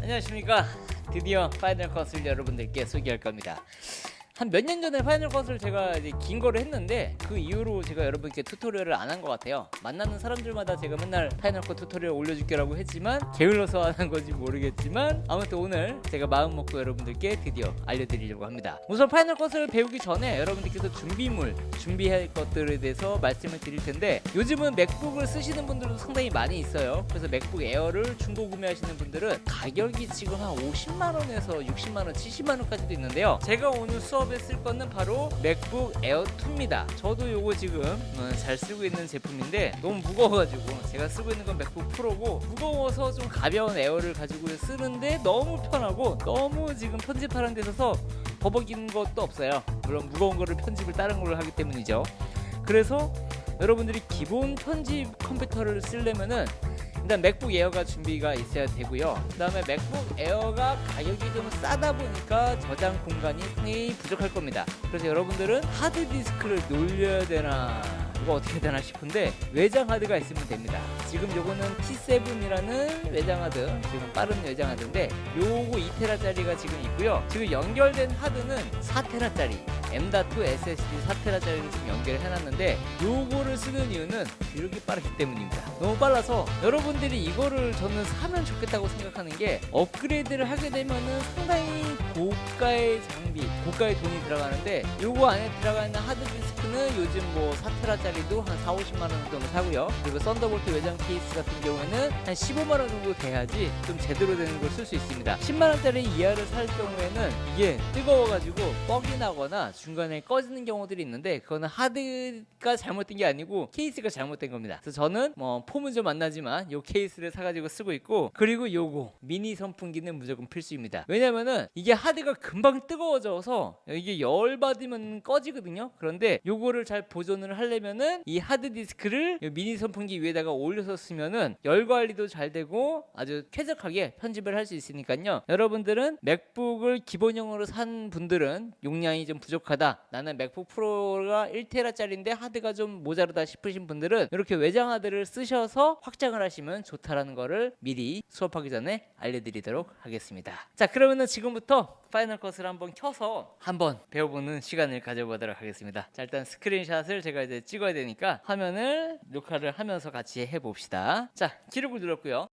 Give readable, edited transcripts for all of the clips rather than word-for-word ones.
안녕하십니까. 드디어 파이널 컷을 여러분들께 소개할 겁니다. 한 몇 년 전에 파이널 컷을 제가 이제 긴 거를 했는데 그 이후로 제가 여러분께 튜토리얼을 안 한 것 같아요. 만나는 사람들마다 제가 맨날 파이널 컷 튜토리얼 올려줄게라고 했지만 게을러서 안 한 건지 모르겠지만 아무튼 오늘 제가 마음 먹고 여러분들께 드디어 알려드리려고 합니다. 우선 파이널 컷을 배우기 전에 여러분들께서 준비할 것들에 대해서 말씀을 드릴 텐데, 요즘은 맥북을 쓰시는 분들도 상당히 많이 있어요. 그래서 맥북 에어를 중고 구매하시는 분들은 가격이 지금 한 50만원에서 60만원 70만원까지도 있는데요. 제가 오늘 수업에 쓸 거는 바로 맥북 에어 2입니다. 저도 요거 지금 잘 쓰고 있는 제품인데 너무 무거워가지고, 제가 쓰고 있는 건 맥북 프로고 무거워서 좀 가벼운 에어를 가지고 쓰는데 너무 편하고, 너무 지금 편집하는 데 있어서 버벅이는 것도 없어요. 물론 무거운 거를 편집을 다른 걸로 하기 때문이죠. 그래서 여러분들이 기본 편집 컴퓨터를 쓰려면은 일단 맥북 에어가 준비가 있어야 되고요. 그 다음에 맥북 에어가 가격이 좀 싸다 보니까 저장 공간이 상당히 부족할 겁니다. 그래서 여러분들은 하드디스크를 놀려야 되나, 이거 어떻게 되나 싶은데 외장 하드가 있으면 됩니다. 지금 요거는 T7이라는 외장 하드, 지금 빠른 외장 하드인데 요거 2테라짜리가 지금 있고요. 지금 연결된 하드는 4테라짜리 M.2 SSD 4테라짜리를 지금 연결을 해놨는데, 요거를 쓰는 이유는 이렇게 빠르기 때문입니다. 너무 빨라서 여러분들이 이거를 저는 사면 좋겠다고 생각하는 게, 업그레이드를 하게 되면은 상당히 고가의 장비, 고가의 돈이 들어가는데, 요거 안에 들어가 있는 하드디스크는 요즘 뭐 4테라짜리도 한 4-50만원 정도 사고요. 그리고 썬더볼트 외장 케이스 같은 경우에는 한 15만원 정도 돼야지 좀 제대로 되는 걸 쓸 수 있습니다. 10만원짜리 이하를 살 경우에는 이게 뜨거워가지고 뻑이 나거나 중간에 꺼지는 경우들이 있는데, 그거는 하드가 잘못된 게 아니고 케이스가 잘못된 겁니다. 그래서 저는 뭐 폼은 좀 안 나지만 요 케이스를 사가지고 쓰고 있고, 그리고 요거 미니 선풍기는 무조건 필수입니다. 왜냐면은 이게 하드가 금방 뜨거워져서 이게 열 받으면 꺼지거든요. 그런데 요거를 잘 보존을 하려면은 이 하드디스크를 미니 선풍기 위에다가 올려서 쓰면은 열 관리도 잘 되고 아주 쾌적하게 편집을 할 수 있으니까요. 여러분들은 맥북을 기본형으로 산 분들은 용량이 좀 부족하다, 나는 맥북 프로가 1테라짜리인데 하드가 좀 모자르다 싶으신 분들은 이렇게 외장 하드를 쓰셔서 확장을 하시면 좋다라는 거를 미리 수업하기 전에 알려드리도록 하겠습니다. 자, 그러면은 지금부터 파이널 컷을 한번 켜서 한번 배워보는 시간을 가져보도록 하겠습니다. 자, 일단 스크린샷을 제가 이제 찍어야 되니까 화면을 녹화를 하면서 같이 해봅시다. 자, 기록을 눌렀고요.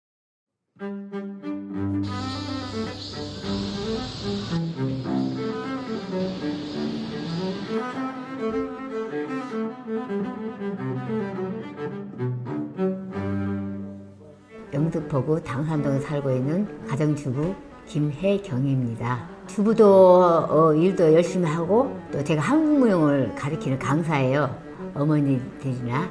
영등포구 당산동에 살고 있는 가정주부 김혜경입니다. 주부도 일도 열심히 하고, 또 제가 한국무용을 가르치는 강사예요. 어머니들이나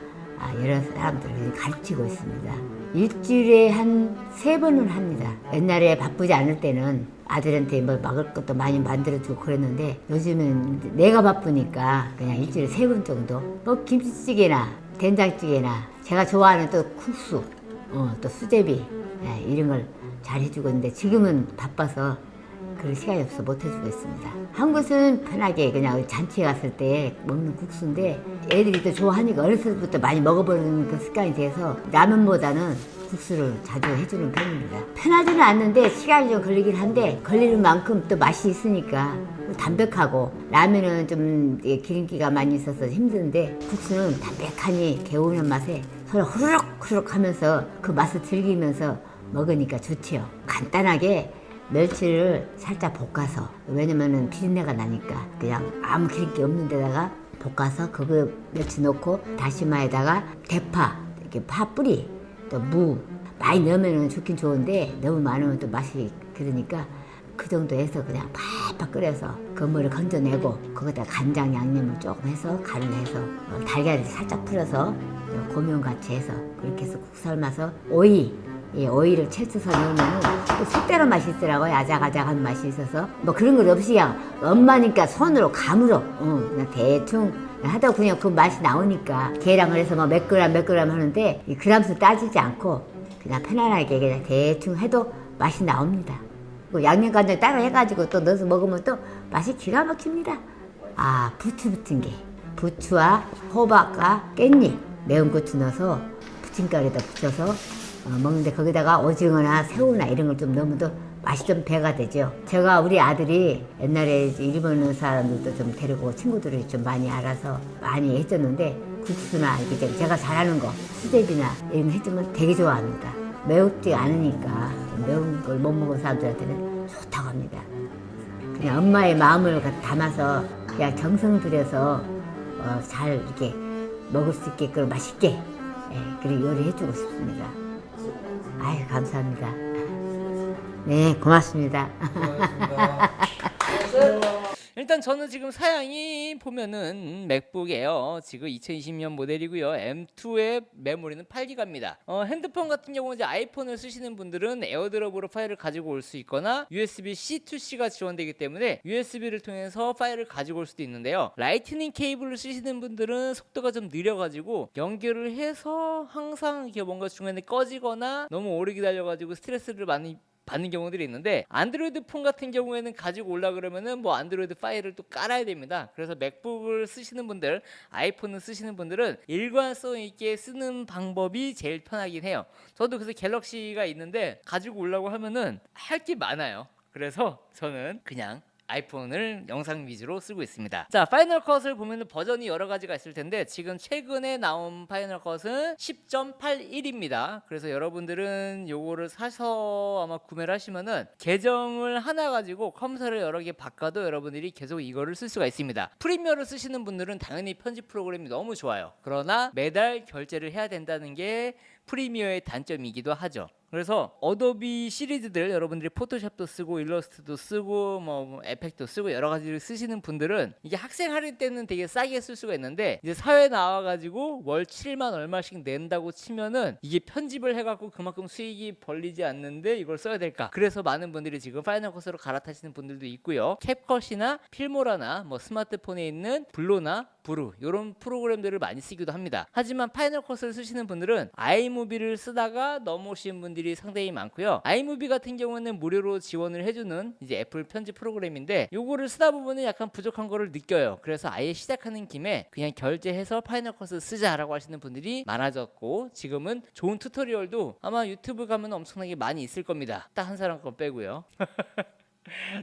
여러 사람들을 가르치고 있습니다. 일주일에 한 3번은 합니다. 옛날에 바쁘지 않을 때는 아들한테 뭐 먹을 것도 많이 만들어주고 그랬는데, 요즘은 내가 바쁘니까 그냥 일주일에 3번 정도, 뭐 김치찌개나 된장찌개나 제가 좋아하는 또 국수, 또 수제비, 이런 걸 잘 해주고 있는데, 지금은 바빠서 그럴 시간이 없어 못 해주고 있습니다. 한 곳은 편하게 그냥 잔치에 갔을 때 먹는 국수인데, 애들이 또 좋아하니까 어렸을 때부터 많이 먹어보는 그 습관이 돼서 라면보다는 국수를 자주 해주는 편입니다. 편하지는 않는데 시간이 좀 걸리긴 한데, 걸리는 만큼 또 맛이 있으니까 담백하고, 라면은 좀 기름기가 많이 있어서 힘든데 국수는 담백하니 개운한 맛에 서로 후루룩 하면서 그 맛을 즐기면서 먹으니까 좋지요. 간단하게 멸치를 살짝 볶아서, 왜냐면은 비린내가 나니까 그냥 아무 기름기 없는 데다가 볶아서 거기에 멸치 넣고, 다시마에다가 대파, 이렇게 파 뿌리, 또 무 많이 넣으면 좋긴 좋은데 너무 많으면 또 맛이 그러니까 그 정도 해서 그냥 팍팍 끓여서 그물을 건져내고, 거기다 간장 양념을 조금 해서 간을 해서 달걀을 살짝 풀어서 고명 같이 해서 그렇게 해서 국 삶아서 오이를 채쳐서 넣으면 색다른 맛이 있더라고요. 아작아작한 맛이 있어서 뭐 그런 것 없이 그냥 엄마니까 손으로 감으로 그냥 대충 하다 그냥 그 맛이 나오니까, 계량을 해서 뭐 몇 그램 하는데 이 그램수 따지지 않고 그냥 편안하게 그냥 대충 해도 맛이 나옵니다. 양념간장 따로 해가지고 또 넣어서 먹으면 또 맛이 기가 막힙니다. 부추 붙은 게, 부추와 호박과 깻잎, 매운 고추 넣어서 부침가루에다 붙여서 먹는데, 거기다가 오징어나 새우나 이런 걸 좀 넣으면 또 맛이 좀 배가 되죠. 제가 우리 아들이 옛날에 일본 사람들도 좀 데리고 친구들이 좀 많이 알아서 많이 해줬는데 국수나 이렇게 제가 잘하는 거 수제비나 이런 거 해주면 되게 좋아합니다. 매우지 않으니까 매운 걸 못 먹은 사람들한테는 좋다고 합니다. 그냥 엄마의 마음을 담아서 그냥 정성 들여서 잘 이렇게 먹을 수 있게끔 맛있게 그리고 요리해주고 싶습니다. 아유 감사합니다. 네 고맙습니다. 일단 저는 지금 사양이 보면은 맥북이에요. 지금 2020년 모델이고요. M2의 메모리는 8기가입니다. 핸드폰 같은 경우는 이제 아이폰을 쓰시는 분들은 에어드롭으로 파일을 가지고 올 수 있거나 USB-C to C가 지원되기 때문에 USB를 통해서 파일을 가지고 올 수도 있는데요. 라이트닝 케이블을 쓰시는 분들은 속도가 좀 느려가지고 연결을 해서 항상 이렇게 뭔가 중간에 꺼지거나 너무 오래 기다려가지고 스트레스를 많이 받는 경우들이 있는데 안드로이드 폰 같은 경우에는 가지고 올라 그러면은 뭐 안드로이드 파일을 또 깔아야 됩니다. 그래서 맥북을 쓰시는 분들, 아이폰을 쓰시는 분들은 일관성 있게 쓰는 방법이 제일 편하긴 해요. 저도 그래서 갤럭시가 있는데 가지고 오려고 하면은 할 게 많아요. 그래서 저는 그냥 아이폰을 영상 위주로 쓰고 있습니다. 자, 파이널 컷을 보면 버전이 여러 가지가 있을 텐데 지금 최근에 나온 파이널 컷은 10.81입니다. 그래서 여러분들은 요거를 사서 아마 구매를 하시면은 계정을 하나 가지고 컴퓨터를 여러 개 바꿔도 여러분들이 계속 이거를 쓸 수가 있습니다. 프리미어를 쓰시는 분들은 당연히 편집 프로그램이 너무 좋아요. 그러나 매달 결제를 해야 된다는 게 프리미어의 단점이기도 하죠. 그래서 어도비 시리즈들 여러분들이 포토샵도 쓰고 일러스트도 쓰고 뭐 에펙도 쓰고 여러 가지를 쓰시는 분들은 이게 학생 할인 때는 되게 싸게 쓸 수가 있는데 이제 사회 나와가지고 월 7만 얼마씩 낸다고 치면은 이게 편집을 해갖고 그만큼 수익이 벌리지 않는데 이걸 써야 될까? 그래서 많은 분들이 지금 파이널 컷으로 갈아타시는 분들도 있고요. 캡컷이나 필모라나 뭐 스마트폰에 있는 블로나 브루 이런 프로그램들을 많이 쓰기도 합니다. 하지만 파이널 컷을 쓰시는 분들은 아이무비를 쓰다가 넘어오신 분들이 상당히 많고요. 아이무비 같은 경우는 무료로 지원을 해주는 이제 애플 편집 프로그램인데 요거를 쓰다 보면 약간 부족한 거를 느껴요. 그래서 아예 시작하는 김에 그냥 결제해서 파이널 컷을 쓰자라고 하시는 분들이 많아졌고 지금은 좋은 튜토리얼도 아마 유튜브 가면 엄청나게 많이 있을 겁니다. 딱 한 사람 건 빼고요.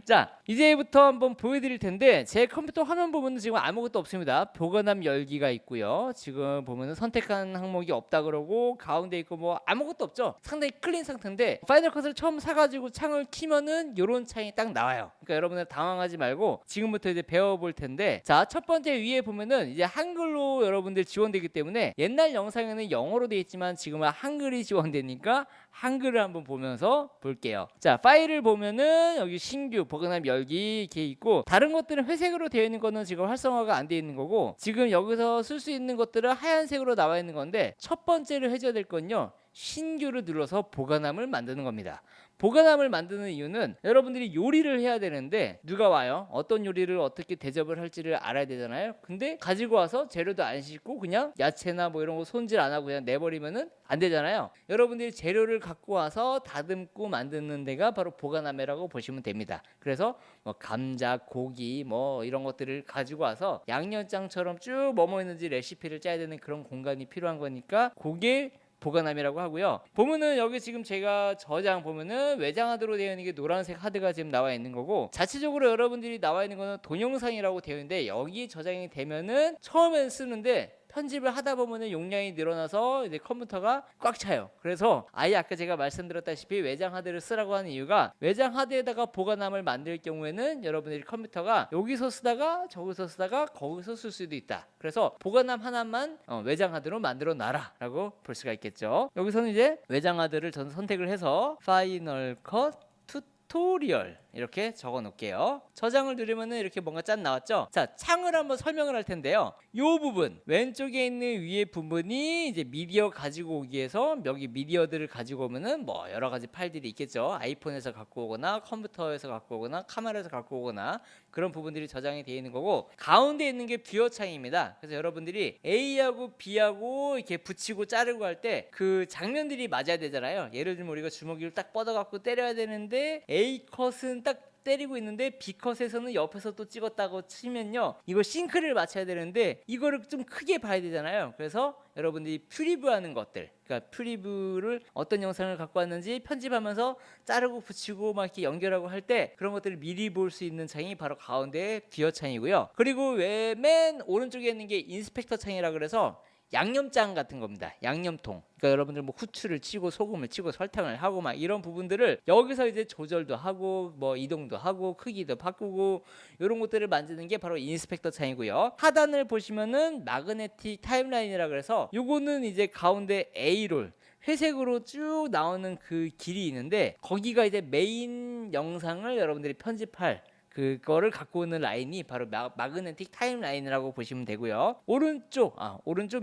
자, 이제부터 한번 보여드릴 텐데 제 컴퓨터 화면 보면 지금 아무것도 없습니다. 보관함 열기가 있고요. 지금 보면은 선택한 항목이 없다 그러고 가운데 있고 뭐 아무것도 없죠. 상당히 클린 상태인데 파이널 컷을 처음 사가지고 창을 키면은 요런 창이 딱 나와요. 그러니까 여러분들 당황하지 말고 지금부터 이제 배워볼 텐데 자, 첫 번째 위에 보면은 이제 한글로 여러분들 지원되기 때문에 옛날 영상에는 영어로 되어 있지만 지금은 한글이 지원되니까 한글을 한번 보면서 볼게요. 자, 파일을 보면은 여기 신규 보관함 열기 이렇게 있고 다른 것들은 회색으로 되어 있는 거는 지금 활성화가 안 되어 있는 거고 지금 여기서 쓸 수 있는 것들은 하얀색으로 나와 있는 건데 첫 번째로 해줘야 될 건요. 신규를 눌러서 보관함을 만드는 겁니다. 보관함을 만드는 이유는 여러분들이 요리를 해야 되는데 누가 와요? 어떤 요리를 어떻게 대접을 할지를 알아야 되잖아요. 근데 가지고 와서 재료도 안 씻고 그냥 야채나 뭐 이런 거 손질 안 하고 그냥 내버리면은 안 되잖아요. 여러분들이 재료를 갖고 와서 다듬고 만드는 데가 바로 보관함이라고 보시면 됩니다. 그래서 뭐 감자, 고기 뭐 이런 것들을 가지고 와서 양념장처럼 쭉 뭐뭐 있는지 레시피를 짜야 되는 그런 공간이 필요한 거니까 그게 보관함이라고 하고요. 보면은 여기 지금 제가 저장 보면은 외장하드로 되어 있는 게 노란색 하드가 지금 나와 있는 거고 자체적으로 여러분들이 나와 있는 거는 동영상이라고 되어 있는데 여기 저장이 되면은 처음엔 쓰는데 편집을 하다 보면은 용량이 늘어나서 이제 컴퓨터가 꽉 차요. 그래서 아예 아까 제가 말씀드렸다시피 외장 하드를 쓰라고 하는 이유가 외장 하드에다가 보관함을 만들 경우에는 여러분들이 컴퓨터가 여기서 쓰다가 저기서 쓰다가 거기서 쓸 수도 있다. 그래서 보관함 하나만 외장 하드로 만들어 놔라라고 볼 수가 있겠죠. 여기서는 이제 외장 하드를 저는 선택을 해서 파이널 컷 튜토리얼 이렇게 적어 놓을게요. 저장을 누르면은 이렇게 뭔가 짠 나왔죠. 자, 창을 한번 설명을 할 텐데요. 요 부분 왼쪽에 있는 위에 부분이 이제 미디어 가지고 오기 위해서 여기 미디어들을 가지고 오면은 뭐 여러 가지 파일들이 있겠죠. 아이폰에서 갖고 오거나 컴퓨터에서 갖고 오거나 카메라에서 갖고 오거나 그런 부분들이 저장이 되어 있는 거고 가운데 있는 게 뷰어 창입니다. 그래서 여러분들이 A하고 B하고 이렇게 붙이고 자르고 할 때 그 장면들이 맞아야 되잖아요. 예를 들면 우리가 주먹이를 딱 뻗어 갖고 때려야 되는데 A 컷은 딱 때리고 있는데 B컷에서는 옆에서 또 찍었다고 치면요, 이거 싱크를 맞춰야 되는데 이거를 좀 크게 봐야 되잖아요. 그래서 여러분들이 프리뷰하는 것들, 그러니까 프리뷰를 어떤 영상을 갖고 왔는지 편집하면서 자르고 붙이고 막 이렇게 연결하고 할 때 그런 것들을 미리 볼 수 있는 창이 바로 가운데 뷰어 창이고요. 그리고 왜 맨 오른쪽에 있는 게 인스펙터 창이라 그래서 양념장 같은 겁니다. 양념통. 그러니까 여러분들 뭐 후추를 치고 소금을 치고 설탕을 하고 막 이런 부분들을 여기서 이제 조절도 하고 뭐 이동도 하고 크기도 바꾸고 이런 것들을 만드는 게 바로 인스펙터 창이고요. 하단을 보시면은 마그네틱 타임라인이라 그래서 요거는 이제 가운데 A롤 회색으로 쭉 나오는 그 길이 있는데 거기가 이제 메인 영상을 여러분들이 편집할 그거를 갖고 오는 라인이 바로 마그네틱 타임라인이라고 보시면 되고요. 오른쪽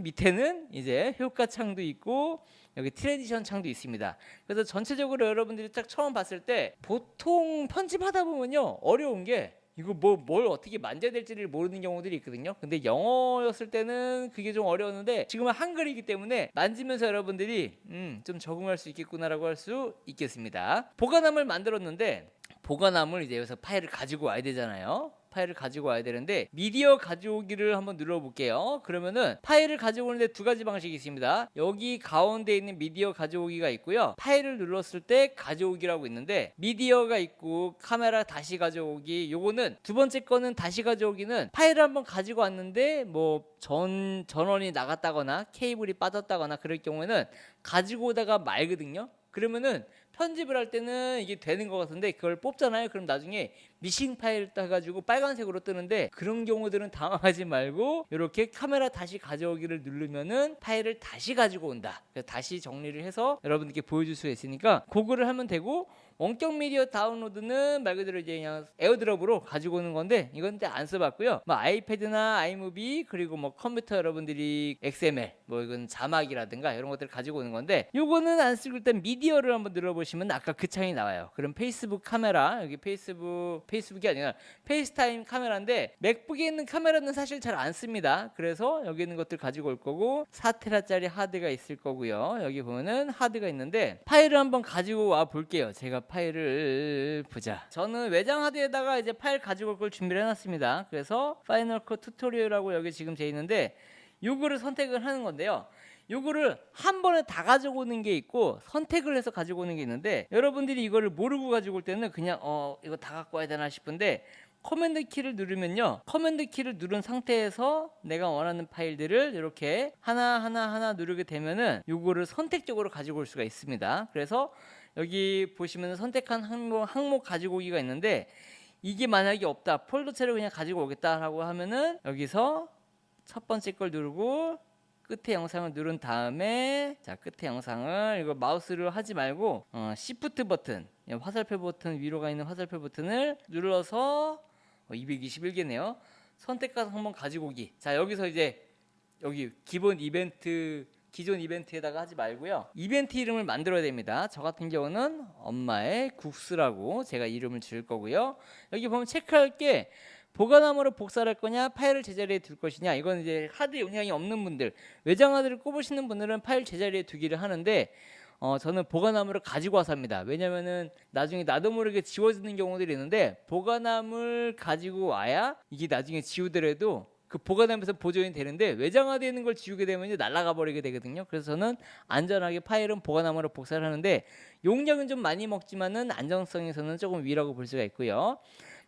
밑에는 이제 효과 창도 있고 여기 트랜지션 창도 있습니다. 그래서 전체적으로 여러분들이 딱 처음 봤을 때 보통 편집하다 보면요, 어려운 게 이거 뭘 어떻게 만져야 될지를 모르는 경우들이 있거든요. 근데 영어였을 때는 그게 좀 어려웠는데 지금은 한글이기 때문에 만지면서 여러분들이 좀 적응할 수 있겠구나라고 할 수 있겠습니다. 보관함을 만들었는데 보관함을 이제 여기서 파일을 가지고 와야 되잖아요. 파일을 가지고 와야 되는데 미디어 가져오기를 한번 눌러볼게요. 그러면은 파일을 가져오는데 두 가지 방식이 있습니다. 여기 가운데 있는 미디어 가져오기가 있고요. 파일을 눌렀을 때 가져오기라고 있는데 미디어가 있고 카메라 다시 가져오기, 요거는 두 번째 거는 다시 가져오기는 파일을 한번 가지고 왔는데 뭐 전원이 나갔다거나 케이블이 빠졌다거나 그럴 경우에는 가지고 오다가 말거든요. 그러면은 편집을 할 때는 이게 되는 것 같은데 그걸 뽑잖아요. 그럼 나중에 미싱 파일 떠가지고 빨간색으로 뜨는데 그런 경우들은 당황하지 말고 이렇게 카메라 다시 가져오기를 누르면은 파일을 다시 가지고 온다. 그래서 다시 정리를 해서 여러분들께 보여줄 수 있으니까 그거를 하면 되고, 원격 미디어 다운로드는 말 그대로 이제 그냥 에어드롭으로 가지고 오는 건데 이건 안 써봤고요. 뭐 아이패드나 아이무비 그리고 뭐 컴퓨터 여러분들이 XML 뭐 이건 자막이라든가 이런 것들을 가지고 오는 건데 요거는 안 쓰고 일단 미디어를 한번 눌러보시면 아까 그 창이 나와요. 그럼 페이스북 카메라, 여기 페이스북이 아니라 페이스타임 카메라인데 맥북에 있는 카메라는 사실 잘 안 씁니다. 그래서 여기 있는 것들 가지고 올 거고 4테라짜리 하드가 있을 거고요. 여기 보면은 하드가 있는데 파일을 한번 가지고 와 볼게요. 제가 파일을 보자. 저는 외장 하드에다가 이제 파일 가지고 올 걸 준비를 해놨습니다. 그래서 파이널 컷 튜토리얼하고 여기 지금 돼 있는데 요거를 선택을 하는 건데요. 요거를 한 번에 다 가지고 오는 게 있고 선택을 해서 가지고 오는 게 있는데 여러분들이 이거를 모르고 가지고 올 때는 그냥 이거 다 갖고 와야 되나 싶은데 커맨드 키를 누르면요, 커맨드 키를 누른 상태에서 내가 원하는 파일들을 이렇게 하나 누르게 되면은 요거를 선택적으로 가지고 올 수가 있습니다. 그래서 여기 보시면 선택한 항목 가지고 오기가 있는데 이게 만약에 없다, 폴더체를 그냥 가지고 오겠다라고 하면은 여기서 첫 번째 걸 누르고 끝에 영상을 누른 다음에 자 끝에 영상을 이거 마우스로 하지 말고 시프트 버튼, 화살표 버튼 위로 가 있는 화살표 버튼을 눌러서 221개네요. 선택한 항목 가지고 오기. 자 여기서 이제 여기 기존 이벤트에다가 하지 말고요. 이벤트 이름을 만들어야 됩니다. 저 같은 경우는 엄마의 국수라고 제가 이름을 지을 거고요. 여기 보면 체크할 게 보관함으로 복사를 할 거냐, 파일을 제자리에 둘 것이냐. 이건 이제 하드 용량이 없는 분들, 외장 하드를 꼽으시는 분들은 파일 제자리에 두기를 하는데 저는 보관함으로 가지고 와서 합니다. 왜냐면은 나중에 나도 모르게 지워지는 경우들이 있는데 보관함을 가지고 와야 이게 나중에 지우더라도 그 보관함에서 보존이 되는데 외장하드에 있는 걸 지우게 되면 이제 날아가 버리게 되거든요. 그래서 저는 안전하게 파일은 보관함으로 복사를 하는데 용량은 좀 많이 먹지만은 안정성에서는 조금 위라고 볼 수가 있고요.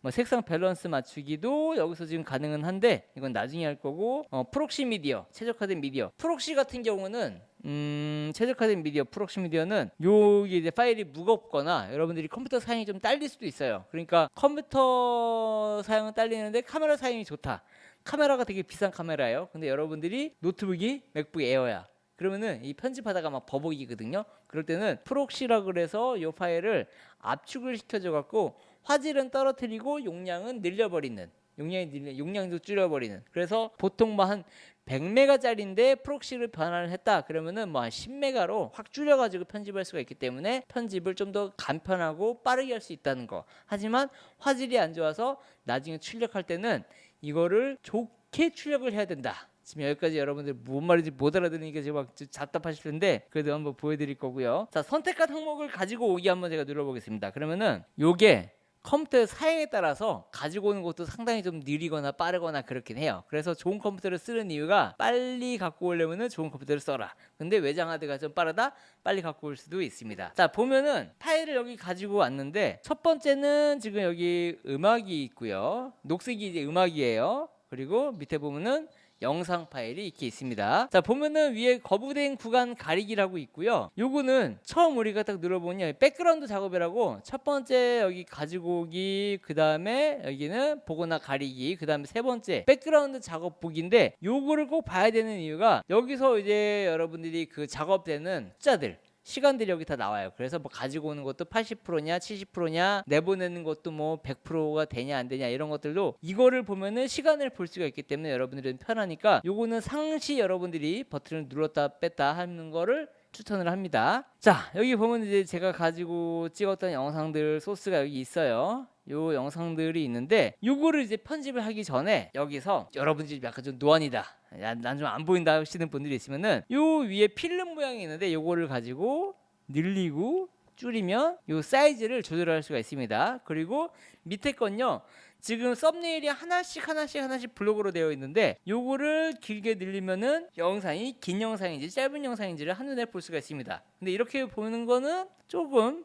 뭐 색상 밸런스 맞추기도 여기서 지금 가능은 한데 이건 나중에 할 거고, 프록시 미디어, 최적화된 미디어. 프록시 같은 경우는 최적화된 미디어, 프록시 미디어는 요게 이제 파일이 무겁거나 여러분들이 컴퓨터 사양이 좀 딸릴 수도 있어요. 그러니까 컴퓨터 사양은 딸리는데 카메라 사양이 좋다. 카메라가 되게 비싼 카메라예요. 근데 여러분들이 노트북이 맥북 에어야. 그러면은 이 편집하다가 막 버벅이거든요. 그럴 때는 프록시라 그래서 이 파일을 압축을 시켜줘 갖고 화질은 떨어뜨리고 용량은 늘려버리는, 용량도 줄여버리는. 그래서 보통 뭐 한 100메가짜리인데 프록시를 변환을 했다 그러면은 뭐 한 10메가로 확 줄여가지고 편집할 수가 있기 때문에 편집을 좀 더 간편하고 빠르게 할 수 있다는 거. 하지만 화질이 안 좋아서 나중에 출력할 때는 이거를 좋게 출력을 해야 된다. 지금 여기까지 여러분들 뭔 말인지 못 알아들으니까 지금 막 답답하실 텐데 그래도 한번 보여드릴 거고요. 자, 선택한 항목을 가지고 오기 한번 제가 눌러보겠습니다. 그러면은 요게 컴퓨터 사양에 따라서 가지고 오는 것도 상당히 좀 느리거나 빠르거나 그렇긴 해요. 그래서 좋은 컴퓨터를 쓰는 이유가 빨리 갖고 오려면은 좋은 컴퓨터를 써라. 근데 외장 하드가 좀 빠르다? 빨리 갖고 올 수도 있습니다. 자, 보면은 파일을 여기 가지고 왔는데 첫 번째는 지금 여기 음악이 있고요. 녹색이 이제 음악이에요. 그리고 밑에 보면은 영상 파일이 이렇게 있습니다. 자, 보면은 위에 거부된 구간 가리기라고 있고요. 요거는 처음 우리가 딱 눌러보면 백그라운드 작업이라고 첫 번째 여기 가지고 오기, 그 다음에 여기는 보거나 가리기, 그 다음에 세 번째 백그라운드 작업 보기인데 요거를 꼭 봐야 되는 이유가 여기서 이제 여러분들이 그 작업되는 숫자들 시간들이 여기 다 나와요. 그래서 뭐 가지고 오는 것도 80%냐 70%냐 내보내는 것도 뭐 100%가 되냐 안 되냐 이런 것들도 이거를 보면은 시간을 볼 수가 있기 때문에 여러분들은 편하니까 요거는 상시 여러분들이 버튼을 눌렀다 뺐다 하는 거를 추천을 합니다. 자, 여기 보면 이제 제가 가지고 찍었던 영상들 소스가 여기 있어요. 요 영상들이 있는데 요거를 이제 편집을 하기 전에 여기서 여러분들이 약간 좀 노안이다, 난 좀 안 보인다 하시는 분들이 있으면은 요 위에 필름 모양이 있는데 요거를 가지고 늘리고 줄이면 요 사이즈를 조절할 수가 있습니다. 그리고 밑에 건요, 지금 썸네일이 하나씩 블록으로 되어 있는데 요거를 길게 늘리면은 영상이 긴 영상인지 짧은 영상인지를 한눈에 볼 수가 있습니다. 근데 이렇게 보는 거는 조금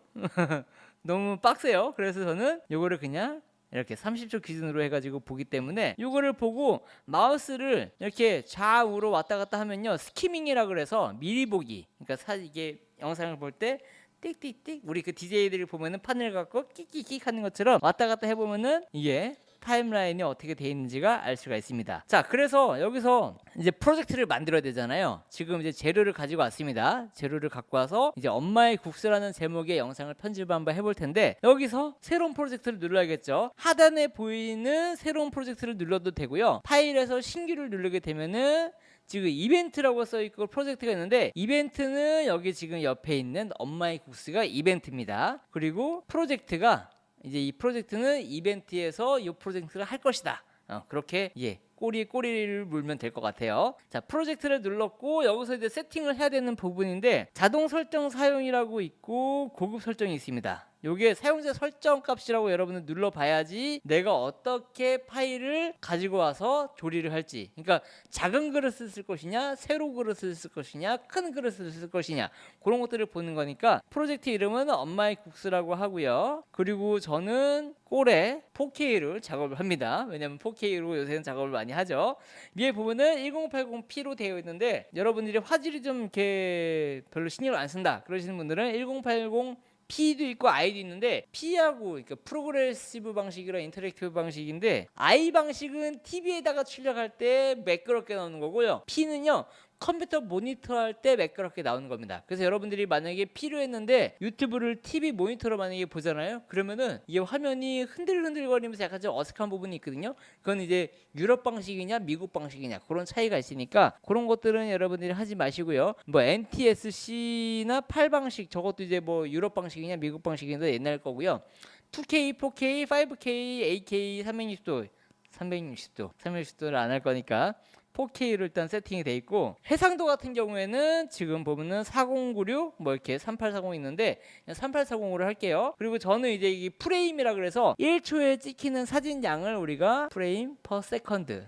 너무 빡세요. 그래서 저는 요거를 그냥 이렇게 30초 기준으로 해가지고 보기 때문에 요거를 보고 마우스를 이렇게 좌우로 왔다 갔다 하면요, 스키밍이라 그래서 미리 보기, 그러니까 이게 영상을 볼 때 띡띡띡 우리 그 DJ들이 보면은 판을 갖고 끽끽끽 하는 것처럼 왔다 갔다 해보면은 이게 타임라인이 어떻게 돼 있는지가 알 수가 있습니다. 자, 그래서 여기서 이제 프로젝트를 만들어야 되잖아요. 지금 이제 재료를 가지고 왔습니다. 재료를 갖고 와서 이제 엄마의 국수라는 제목의 영상을 편집을 한번 해볼 텐데 여기서 새로운 프로젝트를 눌러야겠죠. 하단에 보이는 새로운 프로젝트를 눌러도 되고요. 파일에서 신규를 누르게 되면은 지금 이벤트라고 써있고 프로젝트가 있는데 이벤트는 여기 지금 옆에 있는 엄마의 국수가 이벤트입니다. 그리고 프로젝트가 이제 이 프로젝트는 이벤트에서 이 프로젝트를 할 것이다. 그렇게 꼬리에 꼬리를 물면 될 것 같아요. 자, 프로젝트를 눌렀고 여기서 이제 세팅을 해야 되는 부분인데 자동 설정 사용이라고 있고 고급 설정이 있습니다. 요게 사용자 설정 값이라고 여러분은 눌러봐야지 내가 어떻게 파일을 가지고 와서 조리를 할지, 그러니까 작은 그릇을 쓸 것이냐 세로 그릇을 쓸 것이냐 큰 그릇을 쓸 것이냐 그런 것들을 보는 거니까 프로젝트 이름은 엄마의 국수라고 하고요. 그리고 저는 꼴에 4K를 작업을 합니다. 왜냐면 4K로 요새는 작업을 많이 하죠. 위에 보면은 1080p로 되어 있는데 여러분들이 화질이 좀 이렇게 별로 신경을 안 쓴다 그러시는 분들은 1080P도 있고 I도 있는데 P하고 그러니까 프로그레시브 방식이랑 인터랙티브 방식인데 I 방식은 TV에다가 출력할 때 매끄럽게 나오는 거고요. P는요 컴퓨터 모니터 할 때 매끄럽게 나오는 겁니다. 그래서 여러분들이 만약에 필요했는데 유튜브를 TV 모니터로 만약에 보잖아요. 그러면은 이게 화면이 흔들흔들거리면서 약간 좀 어색한 부분이 있거든요. 그건 이제 유럽 방식이냐 미국 방식이냐 그런 차이가 있으니까 그런 것들은 여러분들이 하지 마시고요. 뭐 NTSC나 8방식 저것도 이제 뭐 유럽 방식이냐 미국 방식이냐 옛날 거고요. 2K, 4K, 5K, 8K, 360도를 안 할 거니까 4K로 일단 세팅이 돼 있고 해상도 같은 경우에는 지금 보면은 4096 뭐 이렇게 3840 있는데 3840으로 할게요. 그리고 저는 이제 이게 프레임이라 그래서 1초에 찍히는 사진 양을 우리가 프레임 퍼 세컨드,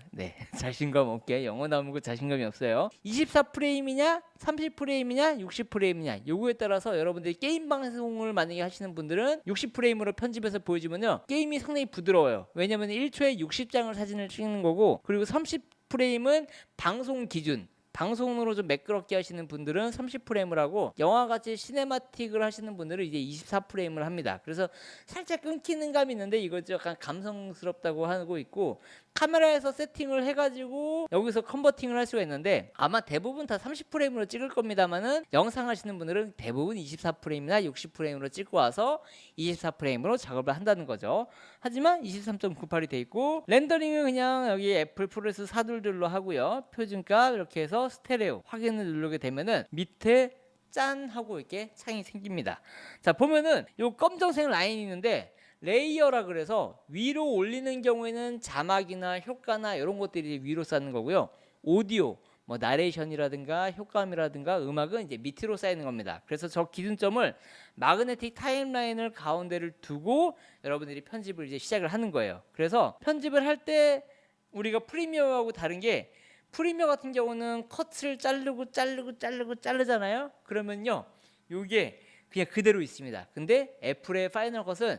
자신감 없게 영어 나오는 거 자신감이 없어요. 24프레임이냐 30프레임이냐 60프레임이냐 요거에 따라서 여러분들이 게임 방송을 만약에 하시는 분들은 60프레임으로 편집해서 보여주면요 게임이 상당히 부드러워요. 왜냐면 1초에 60장을 사진을 찍는 거고, 그리고 30프레임은 방송 기준, 방송으로 좀 매끄럽게 하시는 분들은 30프레임을 하고 영화같이 시네마틱을 하시는 분들은 이제 24프레임을 합니다. 그래서 살짝 끊기는 감이 있는데 이거 약간 감성스럽다고 하고 있고, 카메라에서 세팅을 해가지고 여기서 컨버팅을 할 수가 있는데 아마 대부분 다 30프레임으로 찍을 겁니다만은 영상 하시는 분들은 대부분 24프레임이나 60프레임으로 찍고 와서 24프레임으로 작업을 한다는 거죠. 하지만 23.98이 돼 있고 렌더링은 그냥 여기 애플 프로레스 422로 하고요. 표준값 이렇게 해서 스테레오 확인을 누르게 되면은 밑에 짠 하고 이렇게 창이 생깁니다. 자, 보면은 요 검정색 라인이 있는데 레이어라 그래서 위로 올리는 경우에는 자막이나 효과나 이런 것들이 위로 쌓는 거고요. 오디오 뭐 나레이션이라든가 효과음이라든가 음악은 이제 밑으로 쌓이는 겁니다. 그래서 저 기준점을 마그네틱 타임라인을 가운데를 두고 여러분들이 편집을 이제 시작을 하는 거예요. 그래서 편집을 할 때 우리가 프리미어하고 다른 게 프리미어 같은 경우는 컷을 자르잖아요. 그러면요, 요게 그냥 그대로 있습니다. 근데 애플의 파이널 컷은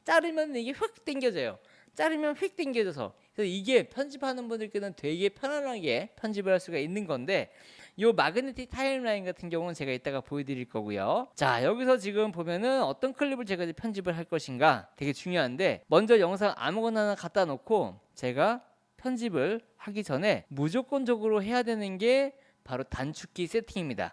자르면 이게 휙 당겨져요. 자르면 휙 당겨져서, 그래서 이게 편집하는 분들께는 되게 편안하게 편집을 할 수가 있는 건데, 요 마그네틱 타임라인 같은 경우는 제가 이따가 보여드릴 거고요. 자, 여기서 지금 보면은 어떤 클립을 제가 이제 편집을 할 것인가 되게 중요한데, 먼저 영상 아무거나 하나 갖다 놓고 제가 편집을 하기 전에 무조건적으로 해야 되는 게 바로 단축키 세팅입니다.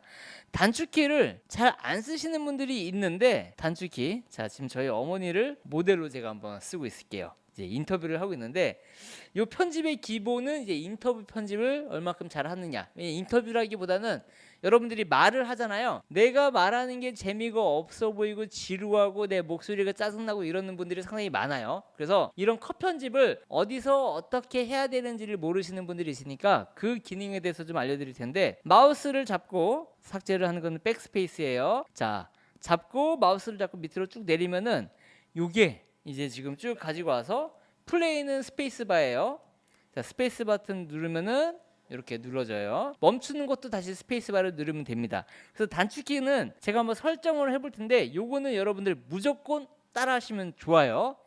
단축키를 잘 안 쓰시는 분들이 있는데, 단축키, 자 지금 저희 어머니를 모델로 제가 한번 쓰고 있을게요. 이제 인터뷰를 하고 있는데, 이 편집의 기본은 이제 인터뷰 편집을 얼마큼 잘 하느냐. 인터뷰라기보다는 여러분들이 말을 하잖아요. 내가 말하는 게 재미가 없어 보이고 지루하고 내 목소리가 짜증나고 이러는 분들이 상당히 많아요. 그래서 이런 컷 편집을 어디서 어떻게 해야 되는지를 모르시는 분들이 있으니까 그 기능에 대해서 좀 알려드릴 텐데, 마우스를 잡고 삭제를 하는 건 백스페이스예요. 자, 잡고 마우스를 잡고 밑으로 쭉 내리면은 요게 이제 지금 쭉 가지고 와서, 플레이는 스페이스바예요. 자, 스페이스 버튼 누르면은 이렇게 눌러져요. 멈추는 것도 다시 스페이스바를 누르면 됩니다. 그래서 단축키는 제가 한번 설정을 해볼 텐데, 요거는 여러분들 무조건 따라 하시면 좋아요.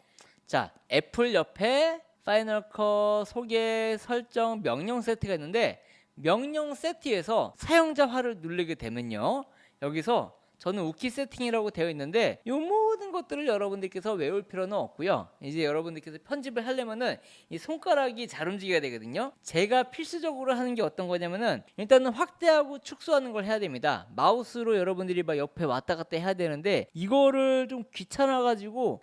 자, 애플 옆에 파이널 컷 소개 설정 명령 세트가 있는데, 명령 세트에서 사용자화를 누르게 되면요, 여기서 저는 우키 세팅이라고 되어 있는데, 이 모든 것들을 여러분들께서 외울 필요는 없고요. 이제 여러분들께서 편집을 하려면은 이 손가락이 잘 움직여야 되거든요. 제가 필수적으로 하는 게 어떤 거냐면은, 일단은 확대하고 축소하는 걸 해야 됩니다. 마우스로 여러분들이 막 옆에 왔다 갔다 해야 되는데, 이거를 좀 귀찮아 가지고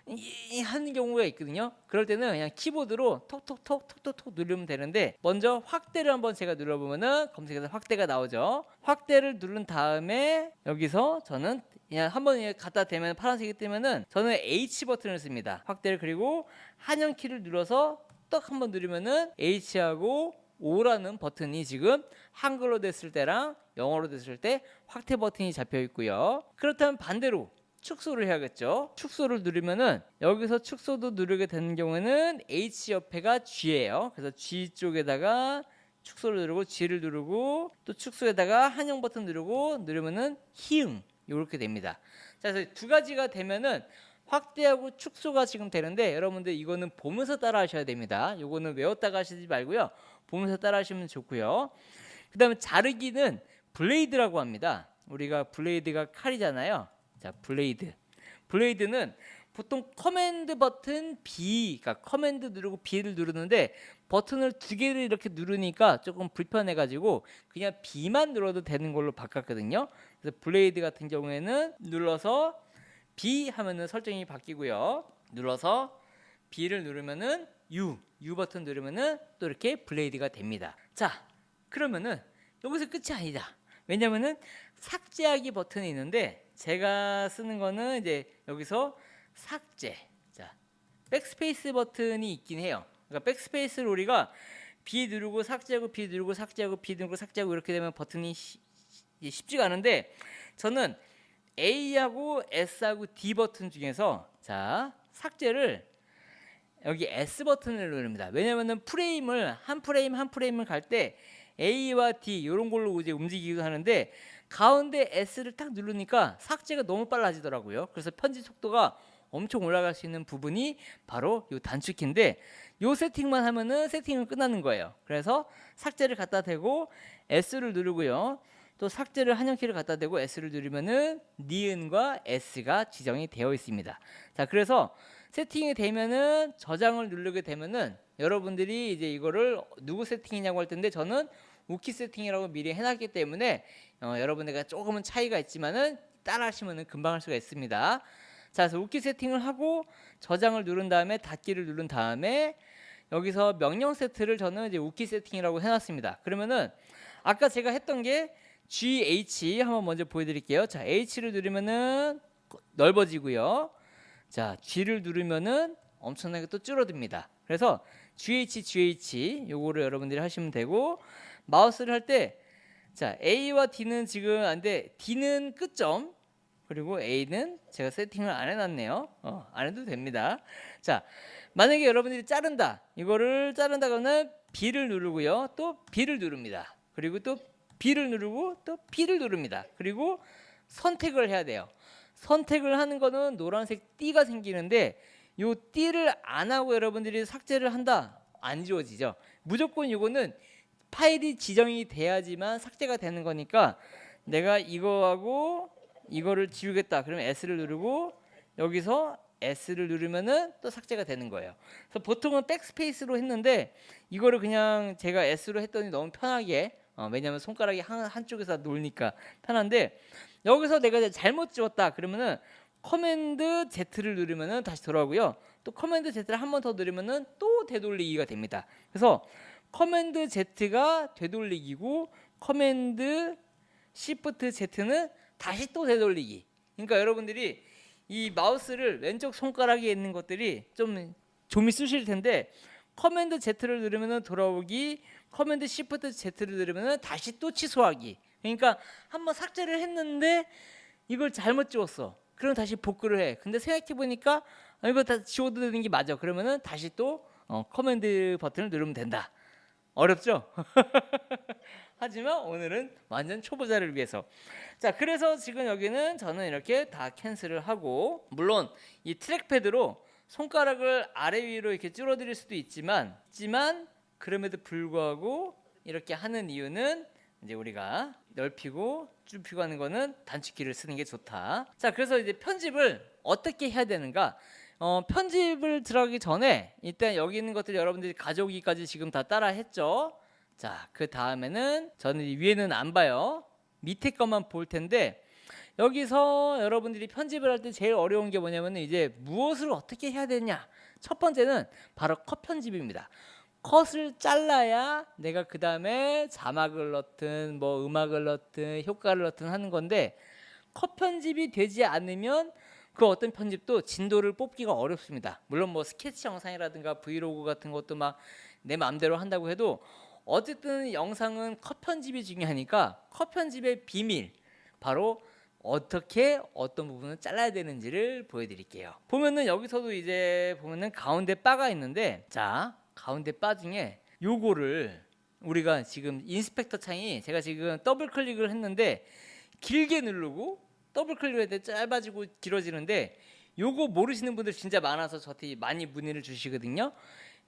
하는 경우가 있거든요. 그럴 때는 그냥 키보드로 톡톡톡 누르면 되는데, 먼저 확대를 한번 제가 눌러보면은 검색해서 확대가 나오죠. 확대를 누른 다음에 여기서 저는 그냥 한번 갖다 대면 파란색이 뜨면은 저는 H 버튼을 씁니다. 확대를, 그리고 한영키를 눌러서 떡 한번 누르면은 H하고 O라는 버튼이 지금 한글로 됐을 때랑 영어로 됐을 때 확대 버튼이 잡혀 있고요. 그렇다면 반대로 축소를 해야겠죠. 축소를 누르면은 여기서 축소도 누르게 되는 경우에는 H 옆에가 G예요. 그래서 G 쪽에다가 축소를 누르고 G를 누르고, 또 축소에다가 한영 버튼 누르면은 히응 이렇게 됩니다. 자, 그래서 두 가지가 되면은 확대하고 축소가 지금 되는데, 여러분들 이거는 보면서 따라 하셔야 됩니다. 요거는 외웠다가 하시지 말고요, 보면서 따라 하시면 좋고요. 그 다음에 자르기는 블레이드라고 합니다. 우리가 블레이드가 칼이잖아요. 자, 블레이드는 보통 커맨드 버튼 B, 그러니까 커맨드 누르고 B를 누르는데, 버튼을 두 개를 이렇게 누르니까 조금 불편해가지고 그냥 B만 눌러도 되는 걸로 바꿨거든요. 그래서 블레이드 같은 경우에는 눌러서 B 하면은 설정이 바뀌고요. 눌러서 B를 누르면은 U 버튼 누르면은 또 이렇게 블레이드가 됩니다. 자, 그러면은 여기서 끝이 아니다. 왜냐면은 삭제하기 버튼이 있는데, 제가 쓰는 거는 이제 여기서 삭제, 자, 백스페이스 버튼이 있긴 해요. 그러니까 백스페이스를 우리가 B 누르고 삭제하고 B 누르고 삭제하고 B 누르고 삭제하고 이렇게 되면 버튼이 쉽지가 않은데, 저는 A하고 S하고 D 버튼 중에서, 자, 삭제를 여기 S 버튼을 누릅니다. 왜냐면은 한 프레임을 갈 때 A와 D 이런 걸로 이제 움직이기도 하는데, 가운데 S를 딱 누르니까 삭제가 너무 빨라지더라고요. 그래서 편집 속도가 엄청 올라갈 수 있는 부분이 바로 이 단축키인데, 이 세팅만 하면은 세팅은 끝나는 거예요. 그래서 삭제를 갖다 대고 S를 누르고요, 또 삭제를 한영키를 갖다 대고 S를 누르면은 니은과 S가 지정이 되어 있습니다. 자, 그래서 세팅이 되면은 저장을 누르게 되면은 여러분들이 이제 이거를 누구 세팅이냐고 할 텐데, 저는 우키 세팅이라고 미리 해놨기 때문에 여러분들과 조금은 차이가 있지만은 따라 하시면은 금방 할 수가 있습니다. 자, 그래서 우키 세팅을 하고 저장을 누른 다음에 닫기를 누른 다음에 여기서 명령 세트를 저는 이제 우키 세팅이라고 해놨습니다. 그러면은 아까 제가 했던 게 GH 한번 먼저 보여드릴게요. 자, H를 누르면은 넓어지고요. 자, G를 누르면은 엄청나게 또 줄어듭니다. 그래서 GH 요거를 여러분들이 하시면 되고, 마우스를 할 때 자, A와 D는 지금 안 돼. D는 끝점. 그리고 A는 제가 세팅을 안 해놨네요. 안 해도 됩니다. 자, 만약에 여러분들이 자른다. 이거를 자른다 그러면 B를 누르고요. 또 B를 누릅니다. 그리고 또 B를 누르고 또 B를 누릅니다. 그리고 선택을 해야 돼요. 선택을 하는 거는 노란색 띠가 생기는데 요 띠를 안 하고 여러분들이 삭제를 한다. 안 지워지죠. 무조건 이거는 파일이 지정이 돼야지만 삭제가 되는 거니까 내가 이거하고 이거를 지우겠다. 그러면 S를 누르고 여기서 S를 누르면은 또 삭제가 되는 거예요. 그래서 보통은 백스페이스로 했는데 이거를 그냥 제가 S로 했더니 너무 편하게 왜냐면 손가락이 한쪽에서 놀니까 편한데 여기서 내가 이제 잘못 지웠다 그러면은 커맨드 Z를 누르면은 다시 돌아오고요. 또 커맨드 Z를 한 번 더 누르면은 또 되돌리기가 됩니다. 그래서 커맨드 Z가 되돌리기고 커맨드 Shift Z는 다시 또 되돌리기. 그러니까 여러분들이 이 마우스를 왼쪽 손가락에 있는 것들이 좀 있으실 텐데 커맨드 Z를 누르면은 돌아오기, 커맨드 Shift Z를 누르면은 다시 또 취소하기. 그러니까 한번 삭제를 했는데 이걸 잘못 지웠어. 그럼 다시 복구를 해. 근데 생각해 보니까 이거 다 지워도 되는 게 맞아. 그러면은 다시 또 커맨드 버튼을 누르면 된다. 어렵죠? 하지만 오늘은 완전 초보자를 위해서. 자, 그래서 지금 여기는 저는 이렇게 다 캔슬을 하고, 물론 이 트랙패드로 손가락을 아래 위로 이렇게 줄어들 수도 있지만 그럼에도 불구하고 이렇게 하는 이유는 이제 우리가 넓히고 좁히고 하는 거는 단축키를 쓰는 게 좋다. 자, 그래서 이제 편집을 어떻게 해야 되는가? 편집을 들어가기 전에 일단 여기 있는 것들 여러분들이 가져오기까지 지금 다 따라 했죠. 자, 그 다음에는 저는 위에는 안 봐요. 밑에 것만 볼 텐데 여기서 여러분들이 편집을 할 때 제일 어려운 게 뭐냐면 이제 무엇을 어떻게 해야 되냐. 첫 번째는 바로 컷 편집입니다. 컷을 잘라야 내가 그 다음에 자막을 넣든 뭐 음악을 넣든 효과를 넣든 하는 건데 컷 편집이 되지 않으면 그 어떤 편집도 진도를 뽑기가 어렵습니다. 물론 뭐 스케치 영상이라든가 브이로그 같은 것도 막 내 마음대로 한다고 해도 어쨌든 영상은 컷 편집이 중요하니까 컷 편집의 비밀 바로 어떻게 어떤 부분을 잘라야 되는지를 보여드릴게요. 보면은 여기서도 이제 보면은 가운데 바가 있는데 자 가운데 바 중에 요거를 우리가 지금 인스펙터 창이 제가 지금 더블 클릭을 했는데 길게 누르고 더블 클릭할 때 짧아지고 길어지는데 요거 모르시는 분들 진짜 많아서 저한테 많이 문의를 주시거든요.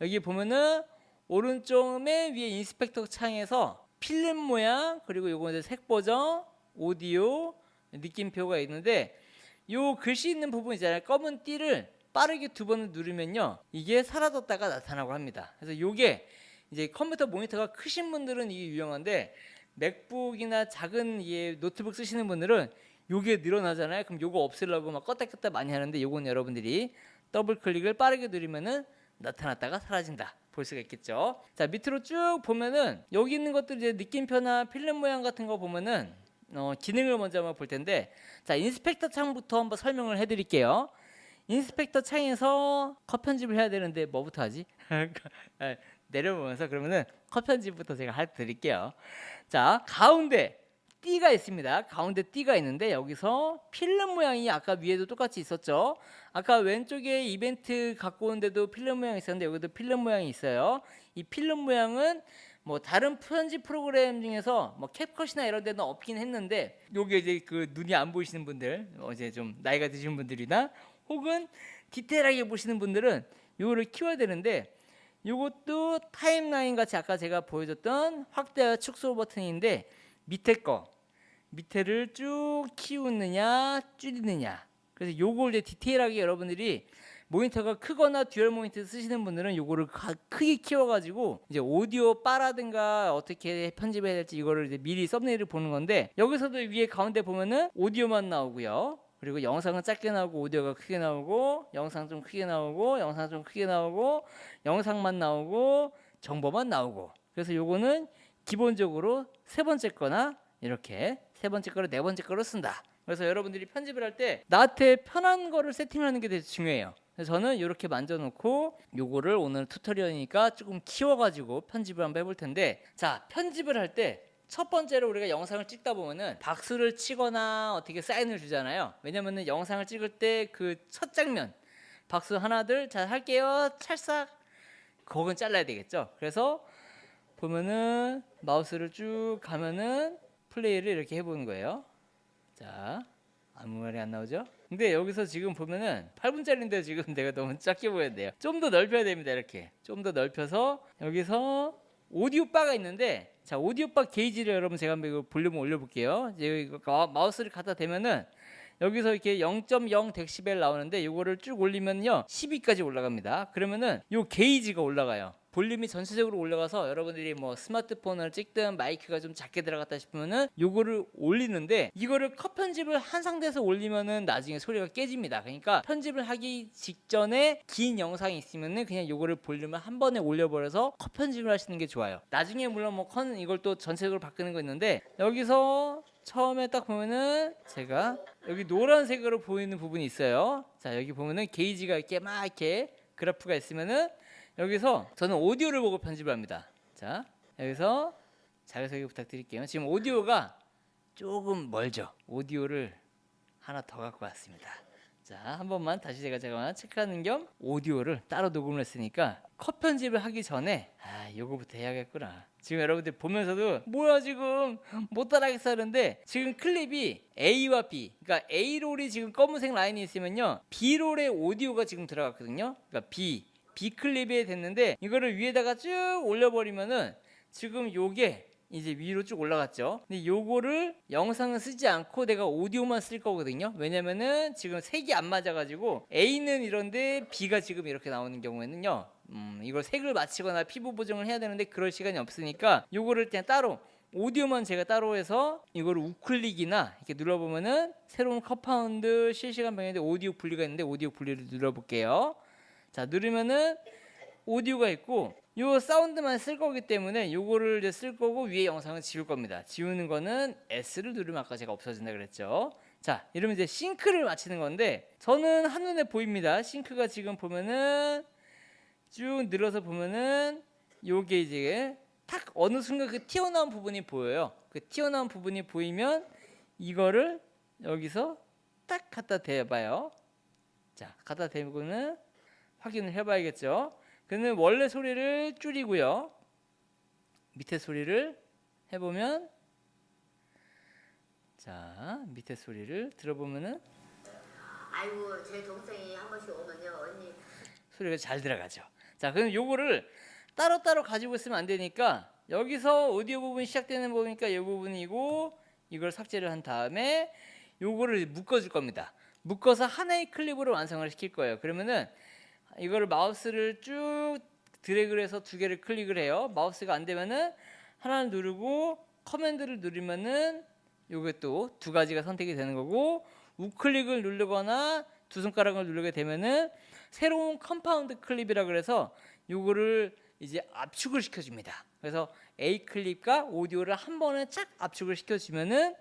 여기 보면은 오른쪽 맨 위에 인스펙터 창에서 필름 모양 그리고 요거 이제 색 보정 오디오 느낌표가 있는데 요 글씨 있는 부분 있잖아요. 검은 띠를 빠르게 두 번을 누르면요 이게 사라졌다가 나타나고 합니다. 그래서 요게 이제 컴퓨터 모니터가 크신 분들은 이게 유용한데 맥북이나 작은 노트북 쓰시는 분들은 요게 늘어나잖아요. 그럼 요거 없애려고 막 껐다 많이 하는데 요건 여러분들이 더블 클릭을 빠르게 누르면은 나타났다가 사라진다. 볼 수가 있겠죠. 자, 밑으로 쭉 보면은 여기 있는 것들 이제 느낌표나 필름 모양 같은 거 보면은 기능을 먼저 한번 볼 텐데 자, 인스펙터 창부터 한번 설명을 해 드릴게요. 인스펙터 창에서 컷 편집을 해야 되는데 뭐부터 하지? 내려보면서 그러면은 컷 편집부터 제가 드릴게요. 자, 가운데 띠가 있습니다. 가운데 띠가 있는데 여기서 필름 모양이 아까 위에도 똑같이 있었죠. 아까 왼쪽에 이벤트 갖고 온데도 필름 모양이 있었는데 여기도 필름 모양이 있어요. 이 필름 모양은 뭐 다른 편집 프로그램 중에서 뭐 캡컷이나 이런 데는 없긴 했는데 요게 이제 그 눈이 안 보이시는 분들 이제 좀 나이가 드신 분들이나 혹은 디테일하게 보시는 분들은 요거를 키워야 되는데 요것도 타임라인 같이 아까 제가 보여줬던 확대와 축소 버튼인데 밑에를 쭉 키우느냐 줄이느냐. 그래서 요걸 이제 디테일하게 여러분들이 모니터가 크거나 듀얼 모니터 쓰시는 분들은 요거를 크게 키워가지고 이제 오디오 바라든가 어떻게 편집해야 될지 이거를 이제 미리 썸네일을 보는 건데 여기서도 위에 가운데 보면은 오디오만 나오고요. 그리고 영상은 작게 나오고 오디오가 크게 나오고 영상 좀 크게 나오고 영상 좀 크게 나오고 영상만 나오고 정보만 나오고 그래서 요거는 기본적으로 세 번째 거나 이렇게 세 번째 거를 네 번째 거로 쓴다. 그래서 여러분들이 편집을 할 때 나한테 편한 거를 세팅하는 게 되게 중요해요. 그래서 저는 이렇게 만져놓고 요거를 오늘 튜토리얼이니까 조금 키워가지고 편집을 한번 해볼 텐데 자 편집을 할 때 첫 번째로 우리가 영상을 찍다 보면은 박수를 치거나 어떻게 사인을 주잖아요. 왜냐면은 영상을 찍을 때 그 첫 장면 박수 하나 둘 자 할게요 찰싹 그건 잘라야 되겠죠. 그래서 보면은 마우스를 쭉 가면은 플레이를 이렇게 해보는 거예요. 자, 아무 말이 안 나오죠? 근데 여기서 지금 보면은 8분짜리인데 지금 내가 너무 작게 보였네요. 좀 더 넓혀야 됩니다. 이렇게 좀 더 넓혀서 여기서 오디오 바가 있는데, 자 오디오 바 게이지를 여러분 제가 한번 이거 볼륨을 올려볼게요. 이제 마우스를 갖다 대면은 여기서 이렇게 0.0 데시벨 나오는데 이거를 쭉 올리면요 12까지 올라갑니다. 그러면은 요 게이지가 올라가요. 볼륨이 전체적으로 올라가서 여러분들이 뭐 스마트폰을 찍든 마이크가 좀 작게 들어갔다 싶으면은 요거를 올리는데, 이거를 컷 편집을 한 상태에서 올리면은 나중에 소리가 깨집니다. 그러니까 편집을 하기 직전에 긴 영상이 있으면은 그냥 요거를 볼륨을 한 번에 올려버려서 컷 편집을 하시는 게 좋아요. 나중에 물론 뭐 이걸 또 전체적으로 바꾸는 거 있는데, 여기서 처음에 딱 보면은 제가 여기 노란색으로 보이는 부분이 있어요. 자 여기 보면은 게이지가 이렇게 막 이렇게 그래프가 있으면은 여기서 저는 오디오를 보고 편집을 합니다. 자 여기서 자기소개 부탁드릴게요. 지금 오디오가 조금 멀죠. 오디오를 하나 더 갖고 왔습니다. 자 한 번만 다시 제가 체크하는 겸 오디오를 따로 녹음을 했으니까 컷 편집을 하기 전에 요거부터 해야겠구나. 지금 여러분들 보면서도 뭐야 지금 못 따라하겠어 하는데, 지금 클립이 A와 B, 그러니까 A롤이 지금 검은색 라인이 있으면요 B롤의 오디오가 지금 들어갔거든요. 그러니까 B 클립에 됐는데, 이거를 위에다가 쭉 올려버리면은 지금 요게 이제 위로 쭉 올라갔죠. 근데 요거를 영상을 쓰지 않고 내가 오디오만 쓸 거거든요. 왜냐면은 지금 색이 안 맞아가지고 A는 이런데 B가 지금 이렇게 나오는 경우에는요 이걸 색을 맞추거나 피부 보정을 해야 되는데 그럴 시간이 없으니까 요거를 그냥 따로 오디오만 제가 따로 해서 이거를 우클릭이나 이렇게 눌러보면은 새로운 컴파운드 실시간 방향인데 오디오 분리가 있는데 오디오 분리를 눌러볼게요. 자 누르면은 오디오가 있고 요 사운드만 쓸 거기 때문에 요거를 이제 쓸 거고 위에 영상은 지울 겁니다. 지우는 거는 S를 누르면 아까 제가 없어진다 그랬죠. 자 이러면 이제 싱크를 맞추는 건데, 저는 한눈에 보입니다. 싱크가 지금 보면은 쭉 늘어서 보면은 요게 이제 탁 어느 순간 그 튀어나온 부분이 보여요. 그 튀어나온 부분이 보이면 이거를 여기서 딱 갖다 대봐요. 자 갖다 대고는 확인을 해봐야겠죠. 그는 원래 소리를 줄이고요. 밑에 소리를 해보면, 자 밑에 소리를 들어보면은 아이고 제 동생이 한 번씩 오면요 언니 소리가 잘 들어가죠. 자 그럼 요거를 따로따로 가지고 있으면 안 되니까 여기서 오디오 부분이 시작되는 부분이니까 이 부분이고, 이걸 삭제를 한 다음에 요거를 묶어줄 겁니다. 묶어서 하나의 클립으로 완성을 시킬 거예요. 그러면은 이거를 마우스를 쭉 드래그를 해서 두 개를 클릭을 해요. 마우스가 안 되면은 하나를 누르고 커맨드를 누르면은 요게 또 두 가지가 선택이 되는 거고, 우클릭을 누르거나 두 손가락을 누르게 되면은 새로운 컴파운드 클립이라 그래서 요거를 이제 압축을 시켜줍니다. 그래서 A 클립과 오디오를 한 번에 착 압축을 시켜주면은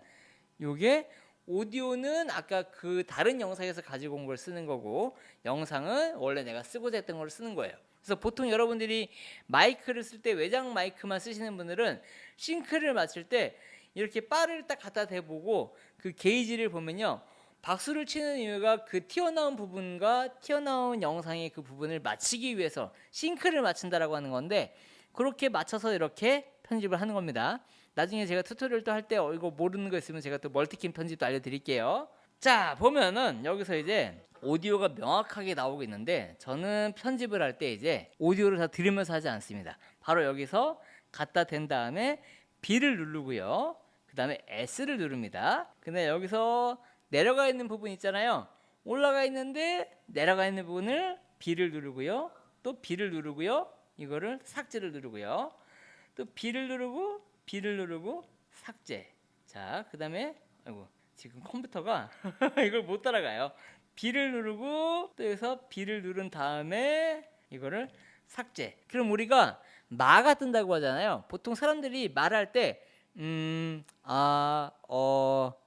요게 오디오는 아까 그 다른 영상에서 가지고 온 걸 쓰는 거고, 영상은 원래 내가 쓰고자 했던 걸 쓰는 거예요. 그래서 보통 여러분들이 마이크를 쓸 때 외장 마이크만 쓰시는 분들은 싱크를 맞출 때 이렇게 바를 딱 갖다 대보고 그 게이지를 보면요 박수를 치는 이유가 그 튀어나온 부분과 튀어나온 영상의 그 부분을 맞추기 위해서 싱크를 맞춘다라고 하는 건데, 그렇게 맞춰서 이렇게 편집을 하는 겁니다. 나중에 제가 튜토리얼 또 할 때 이거 모르는 거 있으면 제가 또 멀티캠 편집도 알려드릴게요. 자 보면은 여기서 이제 오디오가 명확하게 나오고 있는데, 저는 편집을 할 때 이제 오디오를 다 들으면서 하지 않습니다. 바로 여기서 갖다 댄 다음에 B를 누르고요, 그 다음에 S를 누릅니다. 근데 여기서 내려가 있는 부분 있잖아요. 올라가 있는데 내려가 있는 부분을 B를 누르고요, 또 B를 누르고요, 이거를 삭제를 누르고요, 또 B를 누르고 B를 누르고 삭제. 자 그 다음에 아이고 지금 컴퓨터가 이걸 못 따라가요. B를 누르고 또 여기서 B를 누른 다음에 이거를 삭제. 그럼 우리가 마가 뜬다고 하잖아요. 보통 사람들이 말할 때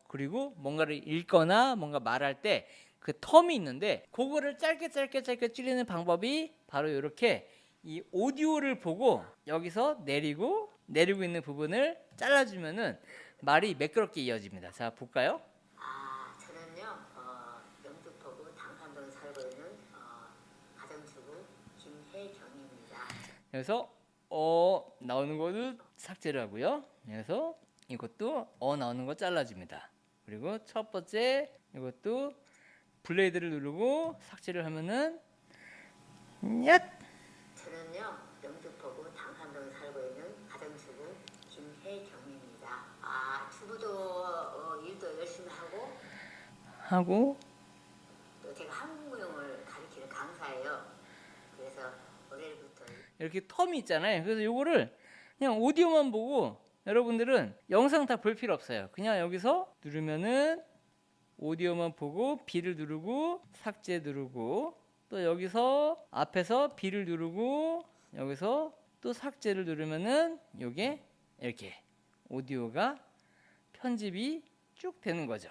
그리고 뭔가를 읽거나 뭔가 말할 때 그 텀이 있는데, 그거를 짧게 줄이는 방법이 바로 이렇게 이 오디오를 보고 여기서 내리고 내리고 있는 부분을 잘라주면은 말이 매끄럽게 이어집니다. 자, 볼까요? 저는요 영등포구 당산동에 살고 있는 가정주부 김혜경입니다. 그래서 나오는 거는 삭제를 하고요. 그래서 이것도 나오는 거 잘라줍니다. 그리고 첫 번째 이것도 블레이드를 누르고 삭제를 하면은 얏! 저는요 영등포구 당산동에 살고 있는 가정주부 김혜경입니다. 주부도 일도 열심히 하고 또 제가 한국무용을 가르치는 강사예요. 그래서 올해부터 이렇게 텀이 있잖아요. 그래서 요거를 그냥 오디오만 보고 여러분들은 영상 다 볼 필요 없어요. 그냥 여기서 누르면은 오디오만 보고 B를 누르고 삭제 누르고 또 여기서 앞에서 B를 누르고 여기서 또 삭제를 누르면은 요게 이렇게 오디오가 편집이 쭉 되는 거죠.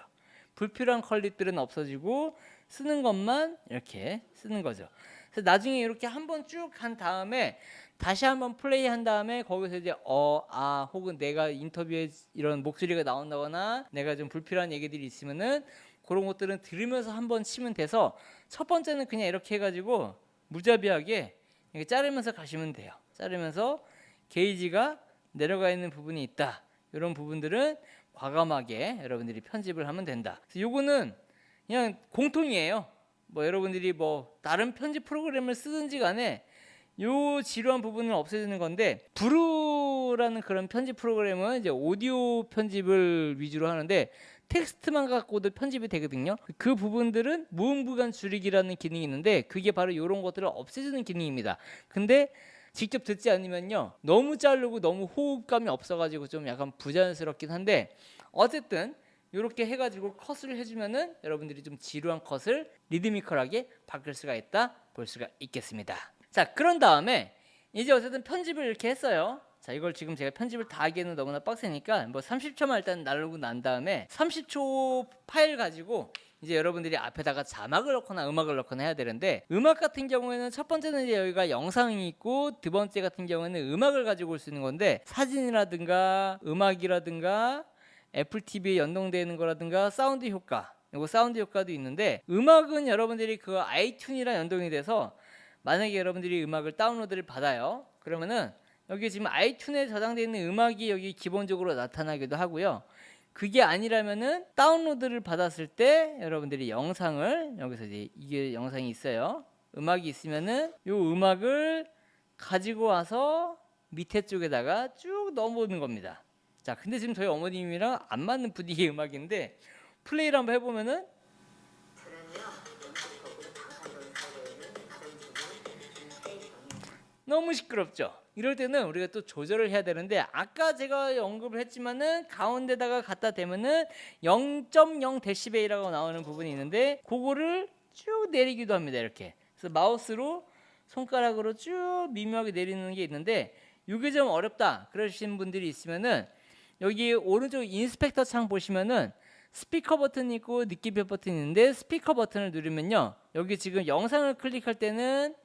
불필요한 클립들은 없어지고 쓰는 것만 이렇게 쓰는 거죠. 그래서 나중에 이렇게 한번 쭉 한 다음에 다시 한번 플레이한 다음에 거기서 이제 혹은 내가 인터뷰에 이런 목소리가 나온다거나 내가 좀 불필요한 얘기들이 있으면은 그런 것들은 들으면서 한번 치면 돼서 첫 번째는 그냥 이렇게 해가지고 무자비하게 이렇게 자르면서 가시면 돼요. 자르면서 게이지가 내려가 있는 부분이 있다. 이런 부분들은 과감하게 여러분들이 편집을 하면 된다. 그래서 요거는 그냥 공통이에요. 뭐 여러분들이 뭐 다른 편집 프로그램을 쓰든지 간에 요 지루한 부분을 없애주는 건데 브루라는 그런 편집 프로그램은 이제 오디오 편집을 위주로 하는데 텍스트만 갖고도 편집이 되거든요. 그 부분들은 무음부간 줄이기라는 기능이 있는데 그게 바로 이런 것들을 없애주는 기능입니다. 근데 직접 듣지 않으면요 너무 자르고 너무 호흡감이 없어가지고 좀 약간 부자연스럽긴 한데 어쨌든 이렇게 해가지고 컷을 해주면은 여러분들이 좀 지루한 컷을 리드미컬하게 바꿀 수가 있다 볼 수가 있겠습니다. 자, 그런 다음에 이제 어쨌든 편집을 이렇게 했어요. 자, 이걸 지금 제가 편집을 다 하기에는 너무나 빡세니까 뭐 30초만 일단 나르고 난 다음에 30초 파일 가지고 이제 여러분들이 앞에다가 자막을 넣거나 음악을 넣거나 해야 되는데 음악 같은 경우에는 첫 번째는 이제 여기가 영상이 있고 두 번째 같은 경우에는 음악을 가지고 올 수 있는 건데 사진이라든가 음악이라든가 애플 TV에 연동되는 거라든가 사운드 효과 이거 사운드 효과도 있는데 음악은 여러분들이 그 아이튠이랑 연동이 돼서 만약에 여러분들이 음악을 다운로드를 받아요. 그러면은 여기 지금 아이튠에 저장되어 있는 음악이 여기 기본적으로 나타나기도 하고요. 그게 아니라면은 다운로드를 받았을 때 여러분들이 영상을 여기서 이제 이게 영상이 있어요. 음악이 있으면은 요 음악을 가지고 와서 밑에 쪽에다가 쭉 넣어보는 겁니다. 자, 근데 지금 저희 어머님이랑 안 맞는 분위기의 음악인데 플레이를 한번 해보면은 너무 시끄럽죠. 이럴 때는 우리가 또 조절을 해야 되는데 아까 제가 언급을 했지만은 가운데다가 갖다 대면은 0.0 데시벨이라고 나오는 부분이 있는데 그거를 쭉 내리기도 합니다. 이렇게. 그래서 마우스로 손가락으로 쭉 미묘하게 내리는 게 있는데 이게 좀 어렵다 그러시는 분들이 있으면은 여기 오른쪽 인스펙터 창 보시면은 스피커 버튼이 있고 느낌표 버튼이 있는데 스피커 버튼을 누르면요 여기 지금 영상을 클릭할 때는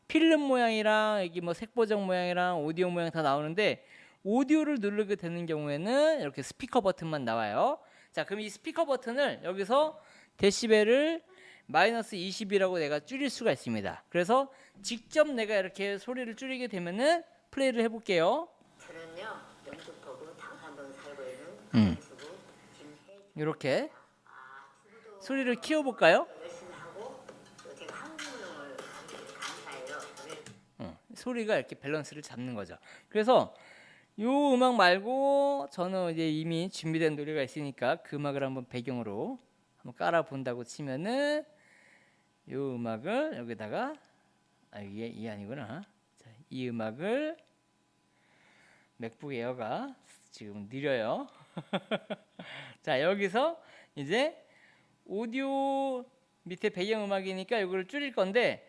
필름 모양이랑 여기 뭐 색보정 모양이랑 오디오 모양 다 나오는데 오디오를 누르게 되는 경우에는 이렇게 스피커 버튼만 나와요. 자, 그럼 이 스피커 버튼을 여기서 데시벨을 마이너스 20이라고 내가 줄일 수가 있습니다. 그래서 직접 내가 이렇게 소리를 줄이게 되면은 플레이를 해볼게요. 저는요 영등포구 당산동에 살고 있는 주부 김혜경. 이렇게 소리를 키워볼까요? 소리가 이렇게 밸런스를 잡는 거죠. 그래서 요 음악 말고 저는 이제 이미 준비된 노래가 있으니까 그 음악을 한번 배경으로 한번 깔아 본다고 치면은 요 음악을 여기다가 이게 아니구나. 자, 이 음악을 맥북 에어가 지금 느려요. 자, 여기서 이제 오디오 밑에 배경 음악이니까 이거를 줄일 건데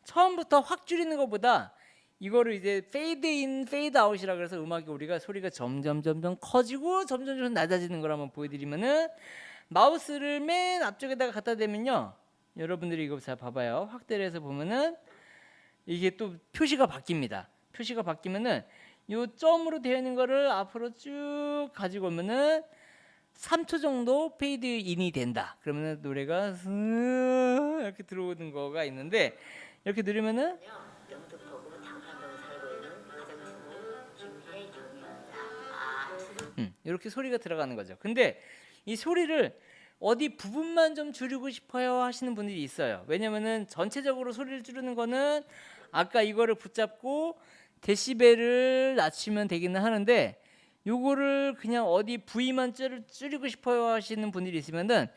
처음부터 확 줄이는 것보다 이거를 이제 페이드 인, 페이드 아웃이라 그래서 음악이 우리가 소리가 점점 커지고 점점 낮아지는 걸 한번 보여드리면은 마우스를 맨 앞쪽에다가 갖다 대면요 여러분들이 이거 잘 봐봐요. 확대를 해서 보면은 이게 또 표시가 바뀝니다. 표시가 바뀌면은 요 점으로 되어 있는 거를 앞으로 쭉 가지고 오면은 3초 정도 페이드 인이 된다. 그러면은 노래가 슥 이렇게 들어오는 거가 있는데 이렇게 누르면은 영등포구 당산동에 살고 있는 가정주부 김혜경입니다. 이렇게 소리가 들어가는 거죠. 근데 이 소리를 어디 부분만 좀 줄이고 싶어요 하시는 분들이 있어요. 왜냐면은 전체적으로 소리를 줄이는 거는 아까 이거를 붙잡고 데시벨을 낮추면 되기는 하는데 요거를 그냥 어디 부위만 줄이고 싶어요 하시는 분들이 있으면은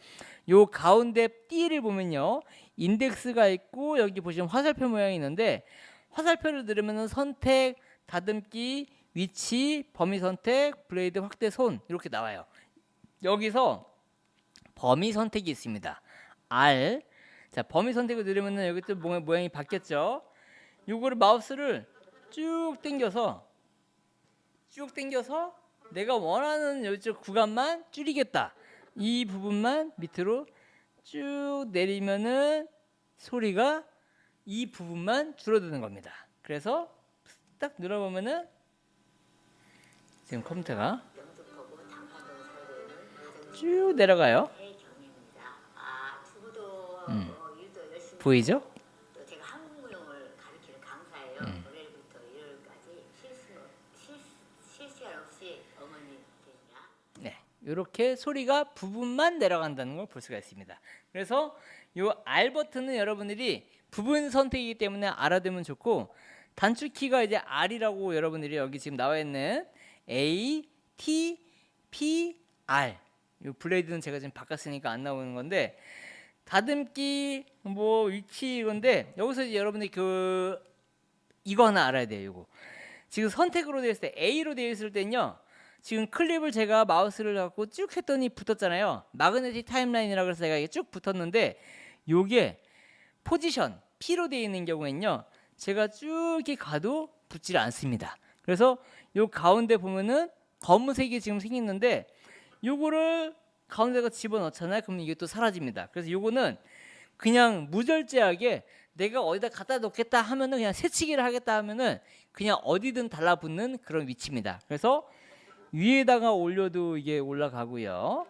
요 가운데 띠를 보면요, 인덱스가 있고 여기 보시면 화살표 모양이 있는데 화살표를 누르면은 선택, 다듬기, 위치, 범위 선택, 블레이드 확대, 손 이렇게 나와요. 여기서 범위 선택이 있습니다. R. 자, 범위 선택을 누르면은 여기 또 모양이 바뀌었죠. 요거를 마우스를 쭉 당겨서 내가 원하는 이쪽 구간만 줄이겠다. 이 부분만 밑으로 쭉 내리면은 소리가 이 부분만 줄어드는 겁니다. 그래서 딱 눌러보면은 지금 컴퓨터가 영등포구 당산동에 살고 있는 쭉 내려가요. 김혜경입니다. 주부도 일도 열심히 보이죠? 또 제가 한국무용을 가르치는 강사예요. 월요일부터 일요일까지 실시간 없이 어머니 되시냐? 네, 이렇게 소리가 부분만 내려간다는 걸 볼 수가 있습니다. 그래서 이 R 버튼은 여러분들이 부분 선택이기 때문에 알아두면 좋고, 단축키가 이제 R이라고 여러분들이 여기 지금 나와 있는 A, T, P, R. 이 블레이드는 제가 지금 바꿨으니까 안 나오는 건데, 다듬기, 뭐 위치 이건데 여기서 이제 여러분들이 이거 하나 알아야 돼요. 이거 지금 선택으로 되어 있을 때, A로 되어 있을 때는요, 지금 클립을 제가 마우스를 갖고 쭉 했더니 붙었잖아요. 마그네틱 타임라인이라고 해서 제가 이게 쭉 붙었는데, 요게 포지션 P로 되어 있는 경우에는요, 제가 쭉 이렇게 가도 붙질 않습니다. 그래서 요 가운데 보면은 검은색이 지금 생겼는데, 요거를 가운데가 집어넣잖아요. 그럼 이게 또 사라집니다. 그래서 요거는 그냥 무절제하게 내가 어디다 갖다 놓겠다 하면은, 그냥 새치기를 하겠다 하면은 그냥 어디든 달라붙는 그런 위치입니다. 그래서 위에다가 올려도 이게 올라가고요.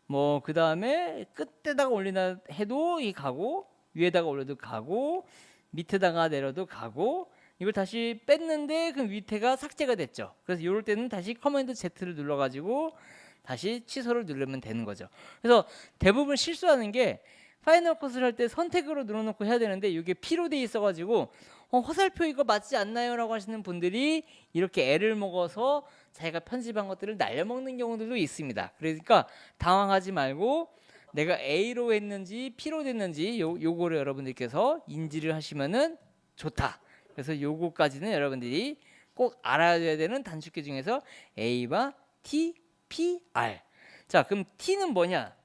뭐 그 다음에 끝에다가 올리나 해도 이 가고, 위에다가 올려도 가고, 밑에다가 내려도 가고, 이걸 다시 뺐는데 그 밑에가 삭제가 됐죠. 그래서 이럴 때는 다시 커맨드 Z를 눌러가지고 다시 취소를 누르면 되는 거죠. 그래서 대부분 실수하는 게, 파이널 컷을 할 때 선택으로 눌러놓고 해야 되는데 이게 P로 돼 있어가지고 화살표 이거 맞지 않나요? 라고 하시는 분들이 이렇게 애를 먹어서 자기가 편집한 것들을 날려먹는 경우들도 있습니다. 그러니까 당황하지 말고 내가 A로 했는지 P로 됐는지 요거를 여러분들께서 인지를 하시면은 좋다. 그래서 요거까지는 여러분들이 꼭 알아야 되는 단축키 중에서 A와 T, P, R. 자, 그럼 T는 뭐냐?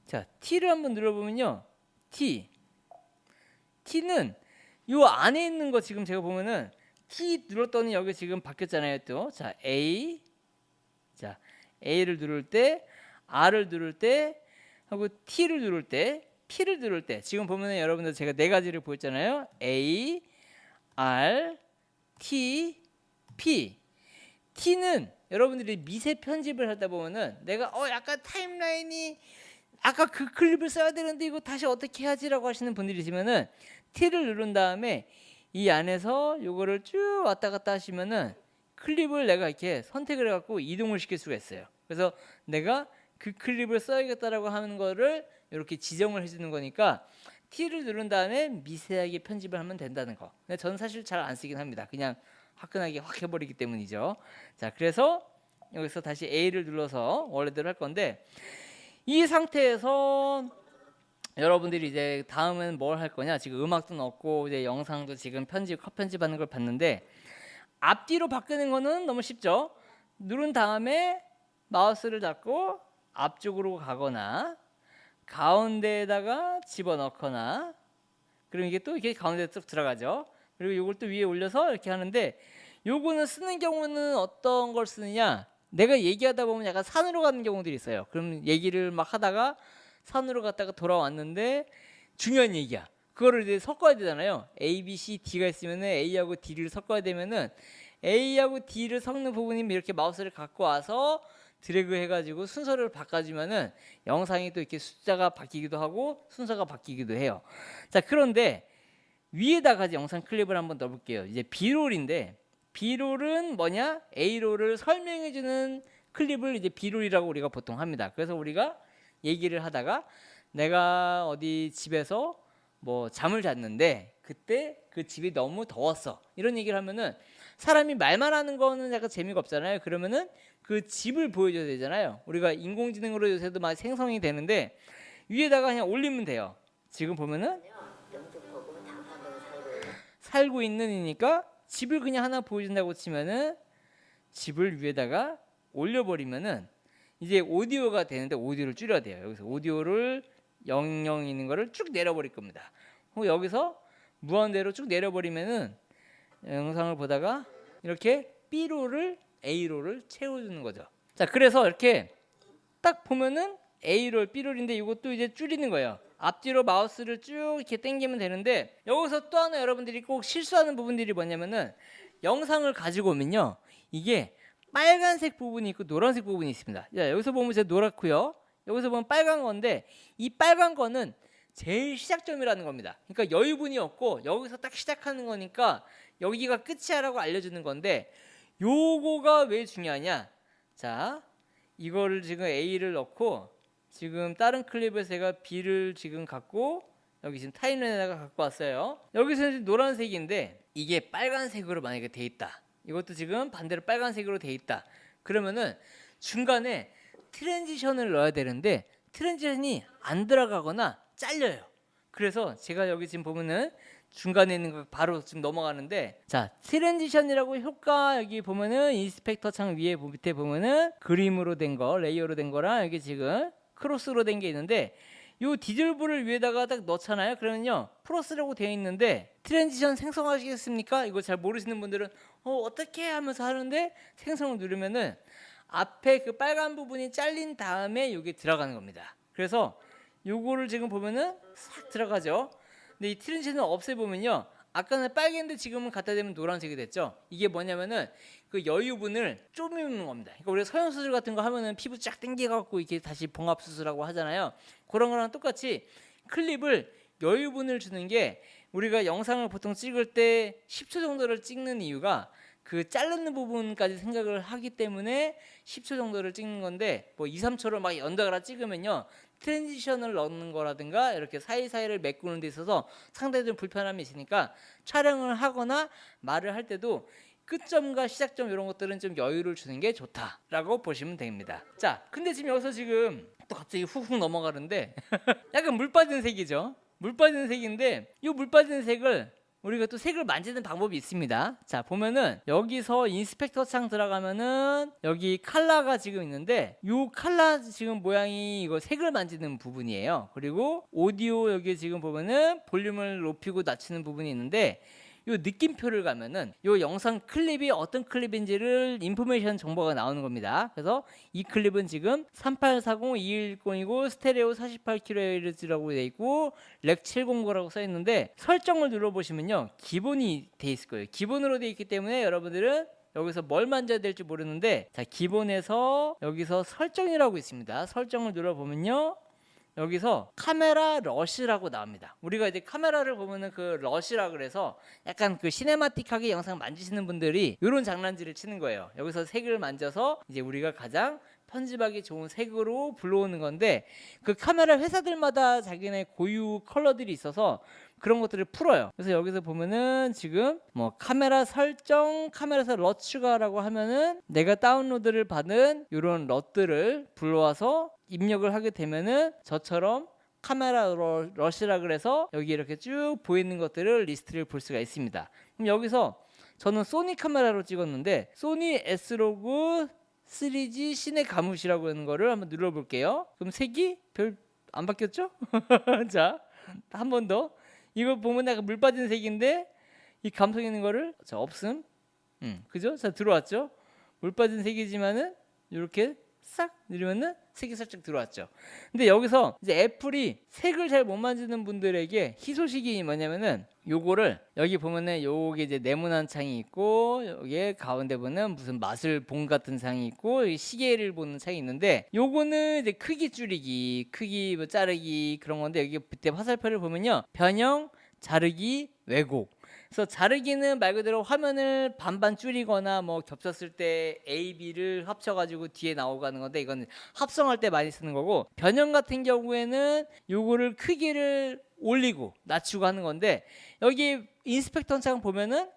자, T를 한번 눌러보면요, T는 요 안에 있는 거 지금 제가 보면은 T 눌렀더니 여기 지금 바뀌었잖아요. 또 자, A, 자, A를 누를 때, R을 누를 때, 하고 T를 누를 때, P를 누를 때, 지금 보면은 여러분들 제가 네 가지를 보였잖아요. A, R, T, P. T는 여러분들이 미세 편집을 하다 보면은 내가 약간 타임라인이 아까 그 클립을 써야 되는데 이거 다시 어떻게 해야지라고 하시는 분들이 있으면은 T를 누른 다음에 이 안에서 요거를 쭉 왔다 갔다 하시면은 클립을 내가 이렇게 선택을 해갖고 이동을 시킬 수가 있어요. 그래서 내가 그 클립을 써야겠다라고 하는 거를 이렇게 지정을 해주는 거니까 T를 누른 다음에 미세하게 편집을 하면 된다는 거. 근데 저는 사실 잘 안 쓰긴 합니다. 그냥 화끈하게 확 해버리기 때문이죠. 자, 그래서 여기서 다시 A를 눌러서 원래대로 할 건데, 이 상태에서 여러분들이 이제 다음은 뭘 할 거냐, 지금 음악도 넣고 이제 영상도 지금 컷 편집하는 걸 봤는데, 앞뒤로 바꾸는 거는 너무 쉽죠. 누른 다음에 마우스를 잡고 앞쪽으로 가거나 가운데에다가 집어넣거나, 그럼 이게 또 이렇게 가운데 쭉 들어가죠. 그리고 이걸 또 위에 올려서 이렇게 하는데, 요거는 쓰는 경우는 어떤 걸 쓰느냐, 내가 얘기하다 보면 약간 산으로 가는 경우들이 있어요. 그럼 얘기를 막 하다가 산으로 갔다가 돌아왔는데 중요한 얘기야. 그거를 이제 섞어야 되잖아요. A, B, C, D가 있으면 A하고 D를 섞어야 되면은 A하고 D를 섞는 부분이 이렇게 마우스를 갖고 와서 드래그 해가지고 순서를 바꿔주면은 영상이 또 이렇게 숫자가 바뀌기도 하고 순서가 바뀌기도 해요. 자, 그런데 위에다가 이제 영상 클립을 한번 넣어볼게요. 이제 B롤인데 B롤은 뭐냐? A롤을 설명해주는 클립을 이제 B롤이라고 우리가 보통 합니다. 그래서 우리가 얘기를 하다가 내가 어디 집에서 뭐 잠을 잤는데 그때 그 집이 너무 더웠어, 이런 얘기를 하면은 사람이 말만 하는 거는 약간 재미가 없잖아요. 그러면은 그 집을 보여줘야 되잖아요. 우리가 인공지능으로 요새도 많이 생성이 되는데 위에다가 그냥 올리면 돼요. 지금 보면은 살고 있는이니까 집을 그냥 하나 보여준다고 치면은 집을 위에다가 올려버리면은 이제 오디오가 되는데 오디오를 줄여야 돼요. 여기서 오디오를 00 있는 거를 쭉 내려버릴 겁니다. 여기서 무한대로 쭉 내려버리면은 영상을 보다가 이렇게 B롤을 A롤을 채워주는 거죠. 자, 그래서 이렇게 딱 보면은 A롤, B롤인데 이것도 이제 줄이는 거예요. 앞뒤로 마우스를 쭉 이렇게 당기면 되는데 여기서 또 하나 여러분들이 꼭 실수하는 부분들이 뭐냐면은 영상을 가지고 오면요, 이게 빨간색 부분이 있고 노란색 부분이 있습니다. 자, 여기서 보면 이제 노랗고요. 여기서 보면 빨간 건데 이 빨간 거는 제일 시작점이라는 겁니다. 그러니까 여유분이 없고 여기서 딱 시작하는 거니까 여기가 끝이야라고 알려주는 건데 요거가 왜 중요하냐? 자, 이거를 지금 A를 넣고 지금 다른 클립에서 제가 B를 지금 갖고 여기 지금 타임라인에다가 갖고 왔어요. 여기서는 노란색인데 이게 빨간색으로 만약에 돼 있다. 이것도 지금 반대로 빨간색으로 돼 있다. 그러면은 중간에 트랜지션을 넣어야 되는데 트랜지션이 안 들어가거나 잘려요. 그래서 제가 여기 지금 보면은 중간에 있는 거 바로 지금 넘어가는데, 자, 트랜지션이라고 효과 여기 보면은 인스펙터 창 위에 밑에 보면은 그림으로 된 거, 레이어로 된 거랑 여기 지금 크로스로 된 게 있는데 요 디졸브를 위에다가 딱 넣잖아요. 그러면요 플러스라고 되어 있는데 트랜지션 생성하시겠습니까? 이거 잘 모르시는 분들은 어떻게 하면서 하는데 생성을 누르면은 앞에 그 빨간 부분이 잘린 다음에 여기 들어가는 겁니다. 그래서 요거를 지금 보면은 싹 들어가죠. 근데 이 트랜지션을 없애보면요, 아까는 빨간데 지금은 갖다 대면 노란색이 됐죠. 이게 뭐냐면은 그 여유분을 쪼매는 겁니다. 그러니까 우리가 서형 수술 같은 거 하면은 피부 쫙 당겨갖고 이렇게 다시 봉합 수술하고 하잖아요. 그런 거랑 똑같이 클립을 여유분을 주는 게, 우리가 영상을 보통 찍을 때 10초 정도를 찍는 이유가 그 자르는 부분까지 생각을 하기 때문에 10초 정도를 찍는 건데, 뭐 2, 3초를 막 연달아 찍으면요 트랜지션을 넣는 거라든가 이렇게 사이사이를 메꾸는 데 있어서 상당히 좀 불편함이 있으니까 촬영을 하거나 말을 할 때도 끝점과 시작점 이런 것들은 좀 여유를 주는 게 좋다라고 보시면 됩니다. 자, 근데 지금 여기서 지금 또 갑자기 훅훅 넘어가는데 약간 물 빠진 색이죠. 물 빠진 색인데 이 물 빠진 색을 우리가 또 색을 만지는 방법이 있습니다. 자, 보면은 여기서 인스펙터 창 들어가면은 여기 컬러가 지금 있는데 이 컬러 지금 모양이 이거 색을 만지는 부분이에요. 그리고 오디오 여기 지금 보면은 볼륨을 높이고 낮추는 부분이 있는데 요 느낌표를 가면은 요 영상 클립이 어떤 클립인지를 인포메이션 정보가 나오는 겁니다. 그래서 이 클립은 지금 3840-2110이고 스테레오 48kHz라고 되어 있고 렉 709라고 써 있는데 설정을 눌러보시면요 기본이 돼 있을 거예요. 기본으로 되어 있기 때문에 여러분들은 여기서 뭘 만져야 될지 모르는데, 자, 기본에서 여기서 설정이라고 있습니다. 설정을 눌러보면요 여기서 카메라 러시라고 나옵니다. 우리가 이제 카메라를 보면은 그 러시라 그래서 약간 그 시네마틱하게 영상 만지시는 분들이 이런 장난질을 치는 거예요. 여기서 색을 만져서 이제 우리가 가장 편집하기 좋은 색으로 불러오는 건데, 그 카메라 회사들마다 자기네 고유 컬러들이 있어서 그런 것들을 풀어요. 그래서 여기서 보면은 지금 뭐 카메라 설정, 카메라에서 러 추가라고 하면은 내가 다운로드를 받은 이런 럿들을 불러와서 입력을 하게 되면은 저처럼 카메라 러시라 그래서 여기 이렇게 쭉 보이는 것들을 리스트를 볼 수가 있습니다. 그럼 여기서 저는 소니 카메라로 찍었는데 소니 S로그 3G 시네 가뭇이라고 하는 거를 한번 눌러볼게요. 그럼 색이 별 안 바뀌었죠? 자, 한 번 더. 이거 보면 약간 물 빠진 색인데 이 감성 있는 거를 자 없음. 그죠? 자, 들어왔죠? 물 빠진 색이지만은 이렇게 싹 누르면은 색이 살짝 들어왔죠. 근데 여기서 이제 애플이 색을 잘 못 만지는 분들에게 희소식이 뭐냐면은 요거를 여기 보면은 요게 이제 네모난 창이 있고 여기에 가운데 보면 무슨 맛을 본 같은 창이 있고 여기 시계를 보는 창이 있는데 요거는 이제 크기 줄이기, 크기 뭐 자르기 그런 건데 여기 밑에 화살표를 보면요. 변형, 자르기, 왜곡. 그래서 자르기는 말 그대로 화면을 반반 줄이거나 뭐 겹쳤을 때 A, B를 합쳐가지고 뒤에 나오가는 건데 이건 합성할 때 많이 쓰는 거고 변형 같은 경우에는 요거를 크기를 올리고 낮추고 하는 건데 여기 인스펙터 창 보면은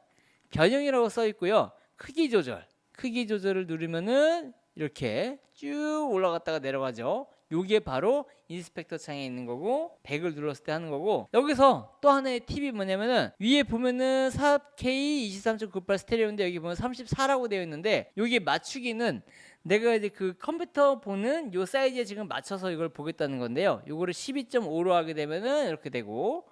변형이라고 써 있고요. 크기 조절을 누르면은 이렇게 쭉 올라갔다가 내려가죠. 요게 바로 인스펙터 창에 있는 거고 100을 눌렀을 때 하는 거고 여기서 또 하나의 팁이 뭐냐면은 위에 보면은 4K 23.98 스테레오인데 여기 보면 34라고 되어 있는데 여기 맞추기는 내가 이제 그 컴퓨터 보는 요 사이즈에 지금 맞춰서 이걸 보겠다는 건데요. 요거를 12.5로 하게 되면은 이렇게 되고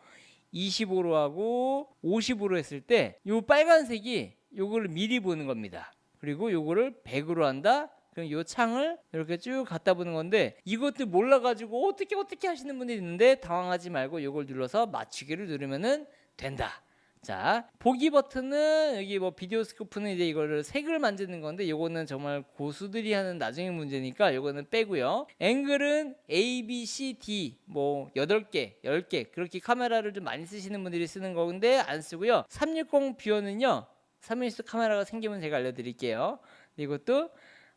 25로 하고 50으로 했을 때 요 빨간색이 요거를 미리 보는 겁니다. 그리고 요거를 100으로 한다. 그럼 요 창을 이렇게 쭉 갖다 보는 건데 이것도 몰라가지고 어떻게 하시는 분들이 있는데 당황하지 말고 요걸 눌러서 맞추기를 누르면은 된다. 자, 보기 버튼은 여기 뭐 비디오 스코프는 이제 이거를 색을 만드는 건데 요거는 정말 고수들이 하는 나중에 문제니까 요거는 빼고요. 앵글은 A, B, C, D 뭐 8개, 10개 그렇게 카메라를 좀 많이 쓰시는 분들이 쓰는 건데 안 쓰고요. 360 뷰어는요. 360 카메라가 생기면 제가 알려드릴게요. 이것도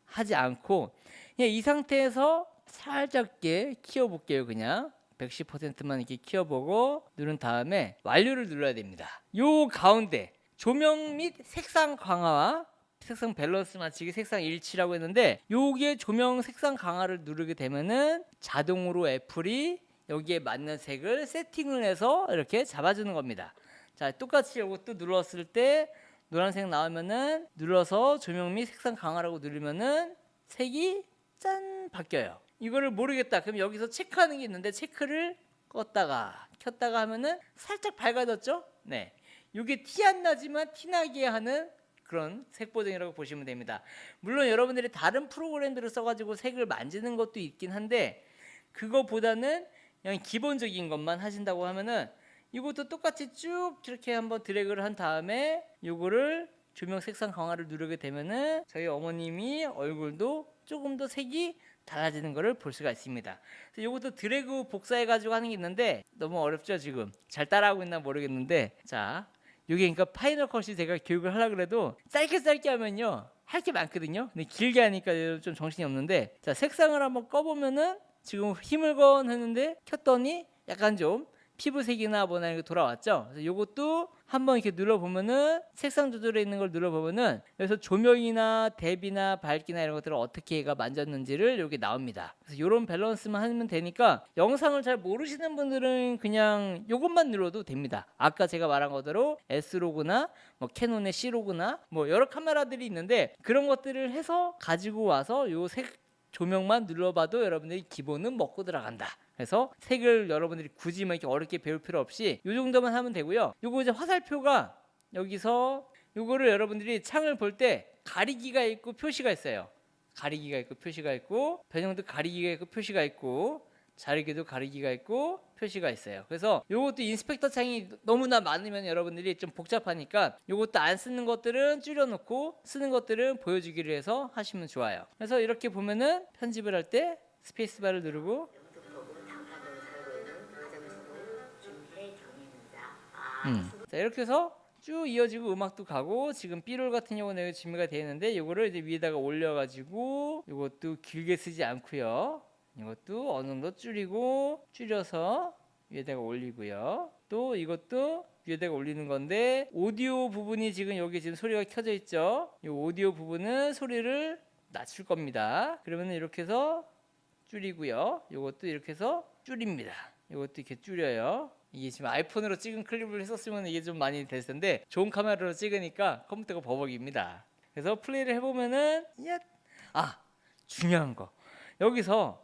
하지 않고 그냥 이 상태에서 살짝게 키워볼게요. 그냥 110%만 이렇게 키워보고 누른 다음에 완료를 눌러야 됩니다. 요 가운데 조명 및 색상 강화와 색상 밸런스 맞추기 색상 일치라고 했는데 요게 조명 색상 강화를 누르게 되면은 자동으로 애플이 여기에 맞는 색을 세팅을 해서 이렇게 잡아주는 겁니다. 자, 똑같이 요것도 눌렀을 때 노란색 나오면은 눌러서 조명 및 색상 강화라고 누르면은 색이 짠 바뀌어요. 이거를 모르겠다. 그럼 여기서 체크하는 게 있는데 체크를 껐다가 켰다가 하면은 살짝 밝아졌죠? 네. 이게 티 안 나지만 티 나게 하는 그런 색 보정이라고 보시면 됩니다. 물론 여러분들이 다른 프로그램들을 써가지고 색을 만지는 것도 있긴 한데 그거보다는 그냥 기본적인 것만 하신다고 하면은 이것도 똑같이 쭉 이렇게 한번 드래그를 한 다음에 요거를 조명 색상 강화를 누르게 되면은 저희 어머님이 얼굴도 조금 더 색이 달라지는 것을 볼 수가 있습니다. 그래서 이것도 드래그 복사해 가지고 하는 게 있는데 너무 어렵죠 지금? 잘 따라하고 있나 모르겠는데 자 요게 그러니까 파이널 컷이 제가 교육을 하려고 해도 짧게 하면요 할 게 많거든요. 근데 길게 하니까 좀 정신이 없는데 자 색상을 한번 꺼보면은 지금 힘을 건 했는데 켰더니 약간 좀 피부색이나 뭐나 이렇게 돌아왔죠. 그래서 요것도 한번 이렇게 눌러보면은 색상 조절에 있는 걸 눌러보면은 그래서 조명이나 대비나 밝기나 이런 것들을 어떻게 얘가 만졌는지를 여기 나옵니다. 그래서 요런 밸런스만 하면 되니까 영상을 잘 모르시는 분들은 그냥 요것만 눌러도 됩니다. 아까 제가 말한 것대로 S로그나 뭐 캐논의 C로그나 뭐 여러 카메라들이 있는데 그런 것들을 해서 가지고 와서 요 색 조명만 눌러봐도 여러분들이 기본은 먹고 들어간다. 그래서 색을 여러분들이 굳이 뭐 이렇게 어렵게 배울 필요 없이 이 정도만 하면 되고요. 요거 이제 화살표가 여기서 요거를 여러분들이 창을 볼 때 가리기가 있고 표시가 있어요. 가리기가 있고 표시가 있고 변형도 가리기가 있고 표시가 있고 자르기도 가리기가 있고 표시가 있어요. 그래서 요것도 인스펙터 창이 너무나 많으면 여러분들이 좀 복잡하니까 요것도 안 쓰는 것들은 줄여놓고 쓰는 것들은 보여주기를 해서 하시면 좋아요. 그래서 이렇게 보면은 편집을 할 때 스페이스바를 누르고 자 이렇게 해서 쭉 이어지고 음악도 가고 지금 B롤 같은 경우는 여기 준비가 되어 있는데 이거를 이제 위에다가 올려가지고 이것도 길게 쓰지 않고요. 이것도 어느 정도 줄여서 위에다가 올리고요. 또 이것도 위에다가 올리는 건데 오디오 부분이 지금 여기 지금 소리가 켜져 있죠. 이 오디오 부분은 소리를 낮출 겁니다. 그러면 이렇게 해서 줄이고요. 이것도 이렇게 해서 줄입니다. 이것도 이렇게 줄여요. 이게 지금 아이폰으로 찍은 클립을 했었으면 이게 좀 많이 됐을 텐데 좋은 카메라로 찍으니까 컴퓨터가 버벅입니다. 그래서 플레이를 해보면은 중요한 거 여기서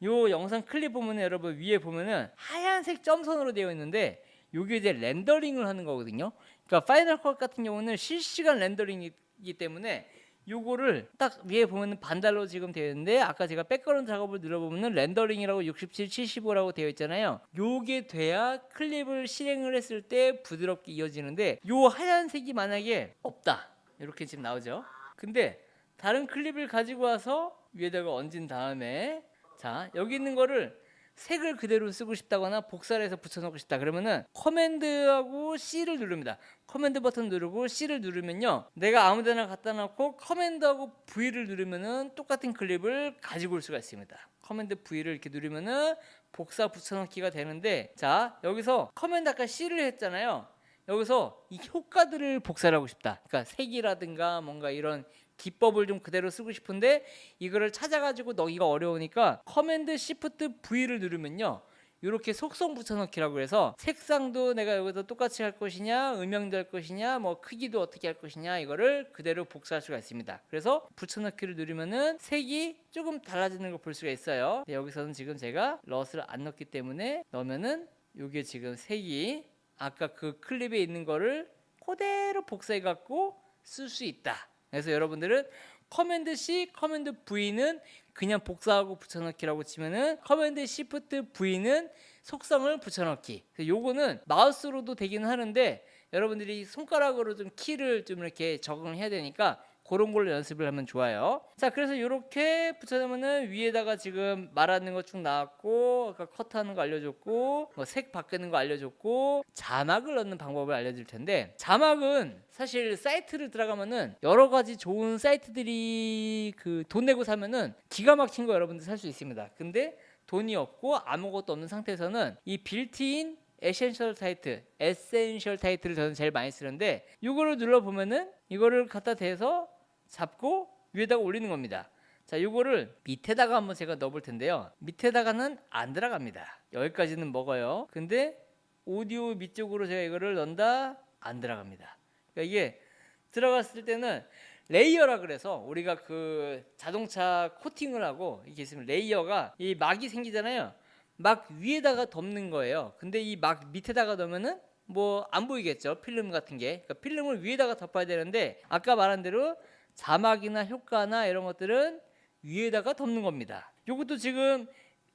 요 영상 클립 보면은 여러분 위에 보면은 하얀색 점선으로 되어 있는데 요게 이제 렌더링을 하는 거거든요. 그러니까 파이널 컷 같은 경우는 실시간 렌더링이기 때문에 요거를 딱 위에 보면은 반달로 지금 되어 있는데 아까 제가 백그라운드 작업을 눌러보면은 렌더링이라고 67, 75라고 되어 있잖아요. 요게 돼야 클립을 실행을 했을 때 부드럽게 이어지는데 요 하얀색이 만약에 없다 이렇게 지금 나오죠. 근데 다른 클립을 가지고 와서 위에다가 얹은 다음에 자 여기 있는 거를 색을 그대로 쓰고 싶다거나 복사를 해서 붙여놓고 싶다 그러면은 커맨드하고 C를 누릅니다. 커맨드 버튼 누르고 C를 누르면요 내가 아무데나 갖다 놓고 커맨드하고 V를 누르면은 똑같은 클립을 가지고 올 수가 있습니다. 커맨드 V를 이렇게 누르면은 복사 붙여넣기가 되는데 자 여기서 커맨드 아까 C를 했잖아요. 여기서 이 효과들을 복사를 하고 싶다. 그러니까 색이라든가 뭔가 이런 기법을 좀 그대로 쓰고 싶은데 이거를 찾아가지고 넣기가 어려우니까 커맨드 시프트 V를 누르면요 이렇게 속성 붙여넣기라고 해서 색상도 내가 여기서 똑같이 할 것이냐 음영도 할 것이냐 뭐 크기도 어떻게 할 것이냐 이거를 그대로 복사할 수가 있습니다. 그래서 붙여넣기를 누르면은 색이 조금 달라지는 걸 볼 수가 있어요. 여기서는 지금 제가 럿을 안 넣기 때문에 넣으면은 이게 지금 색이 아까 그 클립에 있는 거를 그대로 복사해 갖고 쓸 수 있다. 그래서 여러분들은 커맨드 C, 커맨드 V는 그냥 복사하고 붙여넣기라고 치면은 커맨드 시프트 V는 속성을 붙여넣기. 요거는 마우스로도 되긴 하는데 여러분들이 손가락으로 좀 키를 좀 이렇게 적응해야 되니까 그런 걸로 연습을 하면 좋아요. 자, 그래서 이렇게 붙여놓으면은 위에다가 지금 말하는 거 쭉 나왔고, 아까 커트하는 거 알려줬고, 뭐 색 바꾸는 거 알려줬고, 자막을 넣는 방법을 알려줄 텐데, 자막은 사실 사이트를 들어가면은 여러 가지 좋은 사이트들이 그 돈 내고 사면은 기가 막힌 거 여러분들 살 수 있습니다. 근데 돈이 없고 아무것도 없는 상태에서는 이 빌트인 에센셜 타이틀을 저는 제일 많이 쓰는데 이거를 눌러보면은 이거를 갖다 대서 잡고 위에다가 올리는 겁니다. 자, 이거를 밑에다가 한번 제가 넣어볼 텐데요. 밑에다가는 안 들어갑니다. 여기까지는 먹어요. 근데 오디오 밑쪽으로 제가 이거를 넣는다 안 들어갑니다. 그러니까 이게 들어갔을 때는 레이어라 그래서 우리가 그 자동차 코팅을 하고 이게 있으면 레이어가 이 막이 생기잖아요. 막 위에다가 덮는 거예요. 근데 이 막 밑에다가 넣으면은 뭐 안 보이겠죠. 필름 같은 게. 그러니까 필름을 위에다가 덮어야 되는데 아까 말한 대로 자막이나 효과나 이런 것들은 위에다가 덮는 겁니다. 요것도 지금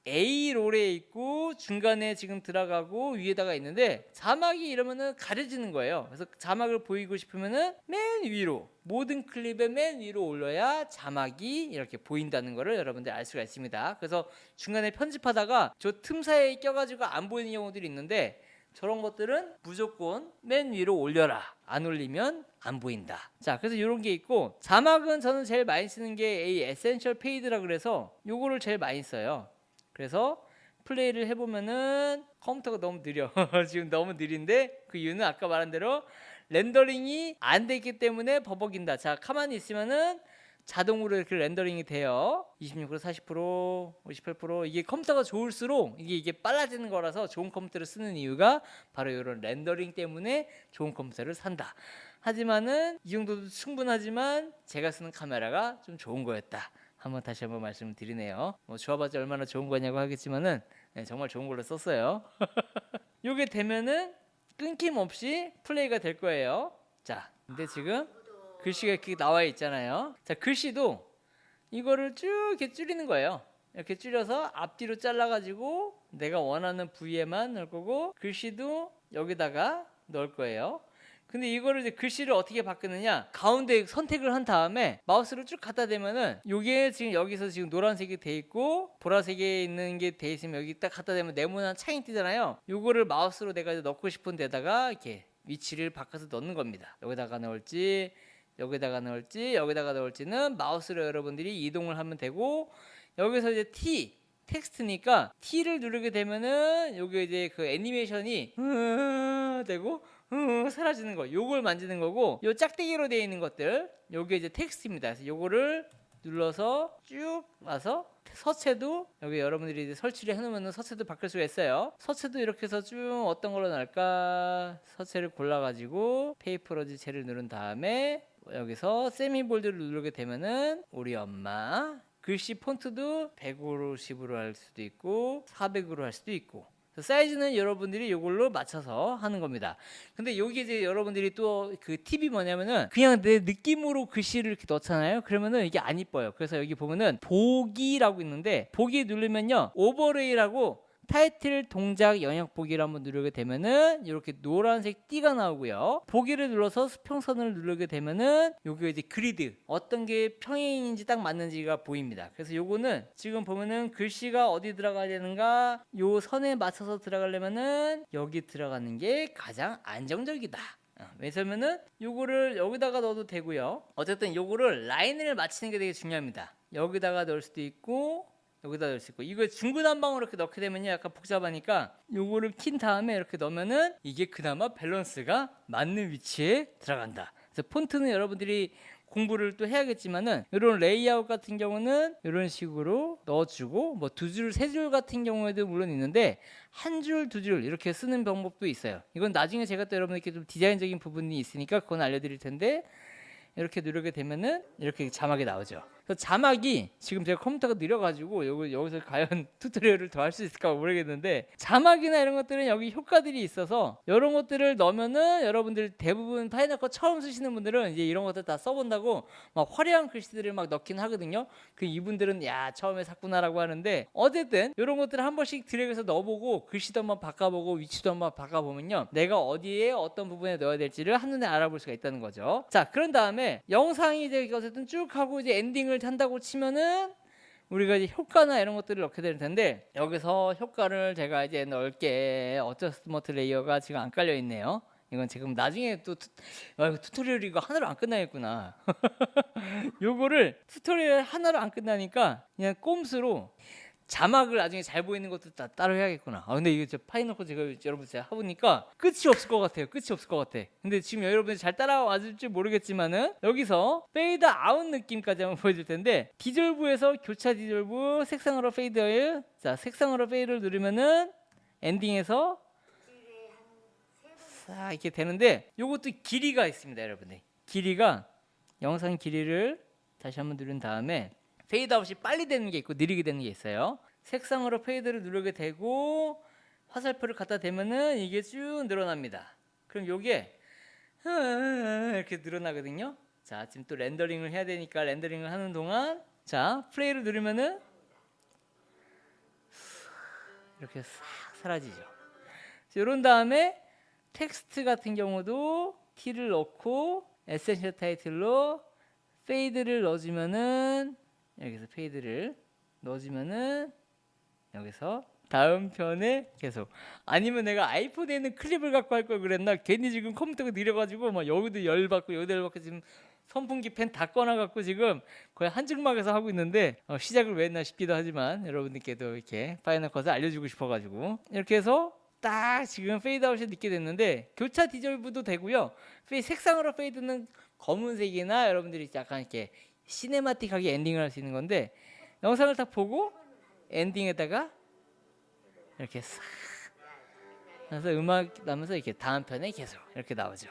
A롤에 있고 중간에 지금 들어가고 위에다가 있는데 자막이 이러면은 가려지는 거예요. 그래서 자막을 보이고 싶으면은 맨 위로 모든 클립의 맨 위로 올려야 자막이 이렇게 보인다는 거를 여러분들 알 수가 있습니다. 그래서 중간에 편집하다가 저 틈 사이에 껴가지고 안 보이는 경우들이 있는데 저런 것들은 무조건 맨 위로 올려라. 안 올리면 안 보인다. 자, 그래서 이런 게 있고 자막은 저는 제일 많이 쓰는 게 이 에센셜 페이드라 그래서 요거를 제일 많이 써요. 그래서 플레이를 해보면은 컴퓨터가 너무 느려. 지금 너무 느린데 그 이유는 아까 말한 대로 렌더링이 안 되기 때문에 버벅인다. 자, 가만히 있으면은 자동으로 이렇게 렌더링이 돼요. 26%, 40%, 58% 이게 컴퓨터가 좋을수록 이게 빨라지는 거라서 좋은 컴퓨터를 쓰는 이유가 바로 이런 렌더링 때문에 좋은 컴퓨터를 산다. 하지만은 이 정도도 충분하지만 제가 쓰는 카메라가 좀 좋은 거였다. 다시 한번 말씀을 드리네요. 뭐 좋아봤자 얼마나 좋은 거냐고 하겠지만은 네, 정말 좋은 걸로 썼어요. 요게 되면은 끊김없이 플레이가 될 거예요. 자, 근데 지금 글씨가 이렇게 나와 있잖아요. 자, 글씨도 이거를 쭉 이렇게 줄이는 거예요. 이렇게 줄여서 앞뒤로 잘라가지고 내가 원하는 부위에만 넣을 거고 글씨도 여기다가 넣을 거예요. 근데 이거를 이제 글씨를 어떻게 바꾸느냐 가운데 선택을 한 다음에 마우스를 쭉 갖다 대면은 요게 지금 여기서 지금 노란색이 돼 있고 보라색에 있는 게 돼 있으면 여기 딱 갖다 대면 네모난 창이 뜨잖아요. 요거를 마우스로 내가 넣고 싶은 데다가 이렇게 위치를 바꿔서 넣는 겁니다. 여기다가 넣을지 여기다가 넣을지는 마우스로 여러분들이 이동을 하면 되고 여기서 이제 텍스트니까 T를 누르게 되면은 요게 이제 그 애니메이션이 되고 사라지는 거. 요걸 만지는 거고 요 짝대기로 되어 있는 것들 요게 이제 텍스트입니다. 그래서 요거를 눌러서 쭉 와서 서체도 여기 여러분들이 이제 설치를 해놓으면 서체도 바꿀 수가 있어요. 서체도 이렇게 해서 쭉 어떤 걸로 날까 서체를 골라가지고 페이퍼러지 젤을 누른 다음에 여기서 세미볼드를 누르게 되면은 우리 엄마 글씨 폰트도 150으로 할 수도 있고 400으로 할 수도 있고 사이즈는 여러분들이 이걸로 맞춰서 하는 겁니다. 근데 여기 이제 여러분들이 또 그 팁이 뭐냐면은 그냥 내 느낌으로 글씨를 이렇게 넣잖아요. 그러면은 이게 안 이뻐요. 그래서 여기 보면은 보기라고 있는데 보기 누르면요 오버레이라고 타이틀 동작 영역 보기를 한번 누르게 되면은 이렇게 노란색 띠가 나오고요. 보기를 눌러서 수평선을 누르게 되면은 여기 이제 그리드 어떤 게 평행인지 딱 맞는지가 보입니다. 그래서 요거는 지금 보면은 글씨가 어디 들어가야 되는가 요 선에 맞춰서 들어가려면은 여기 들어가는 게 가장 안정적이다. 왜냐면은 요거를 여기다가 넣어도 되고요. 어쨌든 요거를 라인을 맞추는 게 되게 중요합니다. 여기다가 넣을 수도 있고 여기다 넣을 수 있고 이거 중구난방으로 이렇게 넣게 되면요 약간 복잡하니까 요거를 킨 다음에 이렇게 넣으면은 이게 그나마 밸런스가 맞는 위치에 들어간다. 그래서 폰트는 여러분들이 공부를 또 해야겠지만은 이런 레이아웃 같은 경우는 이런 식으로 넣어주고 뭐 두 줄, 세 줄 같은 경우에도 물론 있는데 한 줄, 두 줄 이렇게 쓰는 방법도 있어요. 이건 나중에 제가 또 여러분들께 좀 디자인적인 부분이 있으니까 그건 알려드릴 텐데 이렇게 누르게 되면은 이렇게 자막이 나오죠. 그래서 자막이 지금 제가 컴퓨터가 느려가지고 여기서 과연 튜토리얼을 더 할 수 있을까 모르겠는데 자막이나 이런 것들은 여기 효과들이 있어서 이런 것들을 넣으면은 여러분들 대부분 파이널 컷 처음 쓰시는 분들은 이제 이런 것들 다 써본다고 막 화려한 글씨들을 막 넣긴 하거든요. 그 이분들은 야 처음에 샀구나라고 하는데 어쨌든 이런 것들을 한 번씩 드래그해서 넣어보고 글씨도 한번 바꿔보고 위치도 한번 바꿔보면요 내가 어디에 어떤 부분에 넣어야 될지를 한눈에 알아볼 수가 있다는 거죠. 자 그런 다음에 영상이 이제 어쨌든 쭉 하고 이제 엔딩을 한다고 치면은 우리가 이제 효과나 이런 것들을 넣게 될 텐데 여기서 효과를 제가 이제 넣을게 어저스트먼트 레이어가 지금 안 깔려 있네요. 이건 지금 나중에 또 튜토리얼 이거 하나로 안 끝나겠구나. 요거를 튜토리얼 하나로 안 끝나니까 그냥 꼼수로 자막을 나중에 잘 보이는 것도 다 따로 해야겠구나. 근데 이게 저 파이널컷 제가 여러분 제가 해보니까 끝이 없을 것 같아요. 끝이 없을 것 같아. 근데 지금 여러분이 잘 따라와줄지 모르겠지만은 여기서 페이드 아웃 느낌까지 한번 보여줄 텐데 디졸브에서 교차 디졸브 색상으로 페이드 자 색상으로 페이드를 누르면은 엔딩에서 싹 이렇게 되는데 요것도 길이가 있습니다, 여러분들. 길이가 영상 길이를 다시 한번 누른 다음에 페이드아웃이 빨리 되는 게 있고 느리게 되는 게 있어요. 색상으로 페이드를 누르게 되고 화살표를 갖다 대면은 이게 쭉 늘어납니다. 그럼 요게 이렇게 늘어나거든요. 자 지금 또 렌더링을 해야 되니까 렌더링을 하는 동안 자 플레이를 누르면은 이렇게 싹 사라지죠. 이런 다음에 텍스트 같은 경우도 T를 넣고 에센셜 타이틀로 페이드를 넣어주면은 여기서 페이드를 넣어주면은 여기서 다음 편에 계속 아니면 내가 아이폰에 있는 클립을 갖고 할 걸 그랬나 괜히 지금 컴퓨터가 느려가지고 막 여기도 열받고 여기도 열받고 지금 선풍기 팬 다 꺼놔갖고 지금 거의 한증막에서 하고 있는데 시작을 왜 했나 싶기도 하지만 여러분들께도 이렇게 파이널 컷을 알려주고 싶어가지고 이렇게 해서 딱 지금 페이드아웃이 늦게 됐는데 교차 디졸브도 되고요. 색상으로 페이드는 검은색이나 여러분들이 약간 이렇게 시네마틱하게 엔딩을 할 수 있는 건데 영상을 딱 보고 엔딩에다가 이렇게 싹 그래서 음악 나면서 이렇게 다음 편에 계속 이렇게 나오죠.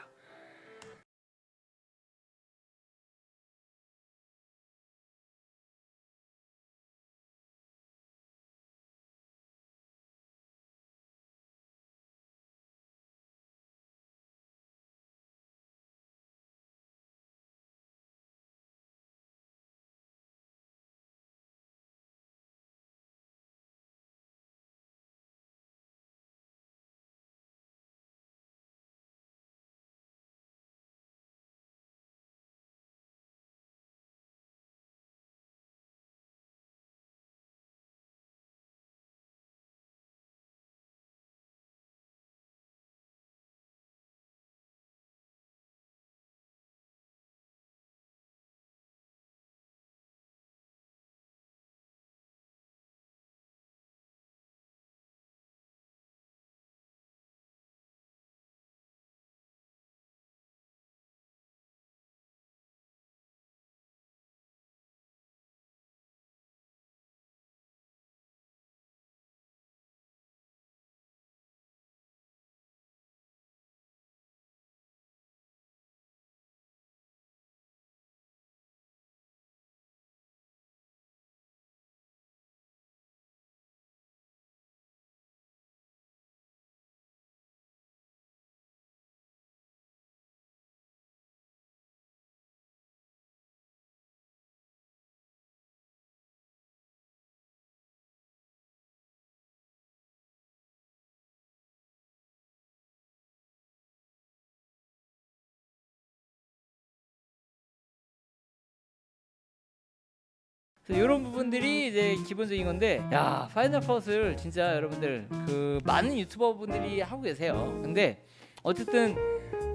그래서 이런 부분들이 이제 기본적인 건데, 야, 파이널 컷을 진짜 여러분들 그 많은 유튜버 분들이 하고 계세요. 근데 어쨌든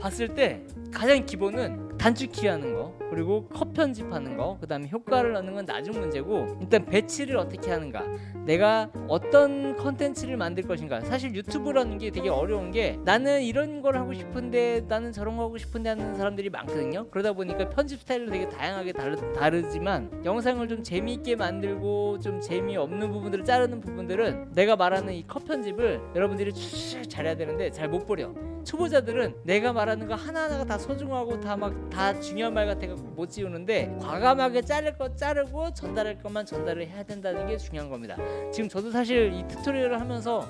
봤을 때 가장 기본은 단축키 하는 거, 그리고 컷 편집하는 거, 그 다음에 효과를 넣는 건 나중 문제고, 일단 배치를 어떻게 하는가, 내가 어떤 컨텐츠를 만들 것인가. 사실 유튜브라는 게 되게 어려운 게, 나는 이런 걸 하고 싶은데 나는 저런 거 하고 싶은데 하는 사람들이 많거든요. 그러다 보니까 편집 스타일도 되게 다양하게 다르지만 영상을 좀 재미있게 만들고 좀 재미없는 부분들을 자르는 부분들은 내가 말하는 이 컷 편집을 여러분들이 잘해야 되는데 잘 못 버려. 초보자들은 내가 말하는 거 하나하나가 다 소중하고 다 중요한 말 같아서 못 지우는데, 과감하게 자를 거 자르고 전달할 것만 전달을 해야 된다는 게 중요한 겁니다. 지금 저도 사실 이 튜토리얼을 하면서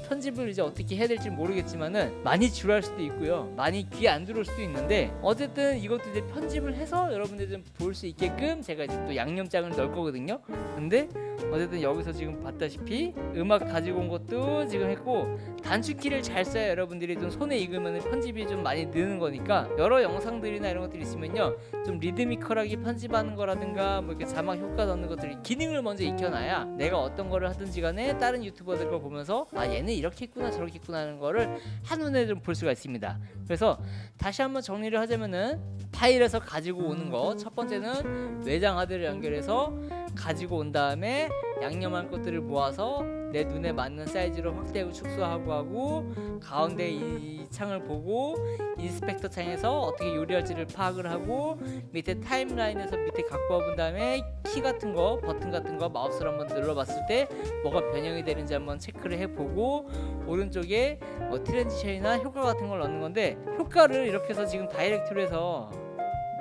편집을 이제 어떻게 해야 될지 모르겠지만은 많이 지루할 수도 있고요, 많이 귀에 안 들어올 수도 있는데, 어쨌든 이것도 이제 편집을 해서 여러분들 좀 볼 수 있게끔 제가 이제 또 양념장을 넣을 거거든요. 근데 어쨌든 여기서 지금 봤다시피 음악 가지고 온 것도 지금 했고, 단축키를 잘 써야 여러분들이 좀 손에 익으면 편집이 좀 많이 느는 거니까, 여러 영상들이나 이런 것들이 있으면요, 좀 리드미컬하게 편집하는 거라든가 뭐 이렇게 자막 효과 넣는 것들이 기능을 먼저 익혀놔야 내가 어떤 거를 하든지 간에 다른 유튜버들 거 보면서 아, 얘는 이렇게 했구나 저렇게 했구나 하는 거를 한눈에 좀 볼 수가 있습니다. 그래서 다시 한번 정리를 하자면은, 파일에서 가지고 오는 거, 첫 번째는 외장 하드를 연결해서 가지고 온 다음에 양념할 것들을 모아서 내 눈에 맞는 사이즈로 확대하고 축소하고 하고, 가운데 이 창을 보고 인스펙터 창에서 어떻게 요리할지를 파악을 하고, 밑에 타임라인에서 밑에 갖고 와본 다음에 키 같은 거, 버튼 같은 거 마우스로 한번 눌러봤을 때 뭐가 변형이 되는지 한번 체크를 해보고, 오른쪽에 뭐 트랜지션이나 효과 같은 걸 넣는 건데, 효과를 이렇게 해서 지금 다이렉트로 해서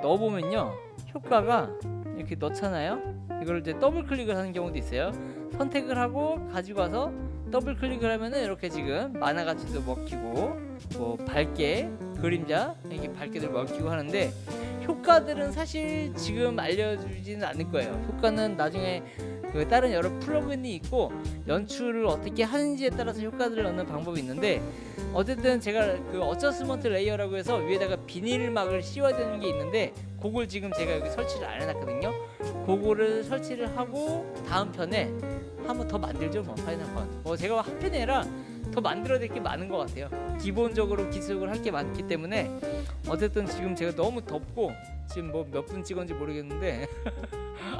넣어보면요, 효과가 이렇게 넣잖아요. 이걸 이제 더블 클릭을 하는 경우도 있어요. 선택을 하고 가지고 와서 더블 클릭을 하면은 이렇게 지금 만화 가치도 먹히고, 뭐 밝게 그림자 이렇게 밝게도 먹히고 하는데, 효과들은 사실 지금 알려주지는 않을 거예요. 효과는 나중에 그 다른 여러 플러그인이 있고 연출을 어떻게 하는지에 따라서 효과들을 넣는 방법이 있는데, 어쨌든 제가 그 어저스먼트 레이어라고 해서 위에다가 비닐막을 씌워야 되는 게 있는데, 그걸 지금 제가 여기 설치를 안 해놨거든요. 그거를 설치를 하고 다음 편에 한번 더 만들죠. 뭐 파이널 컷, 뭐 제가 한 편이 아니라 더 만들어야 될 게 많은 것 같아요. 기본적으로 기술적으로 할 게 많기 때문에. 어쨌든 지금 제가 너무 덥고 지금 뭐 몇 분 찍었는지 모르겠는데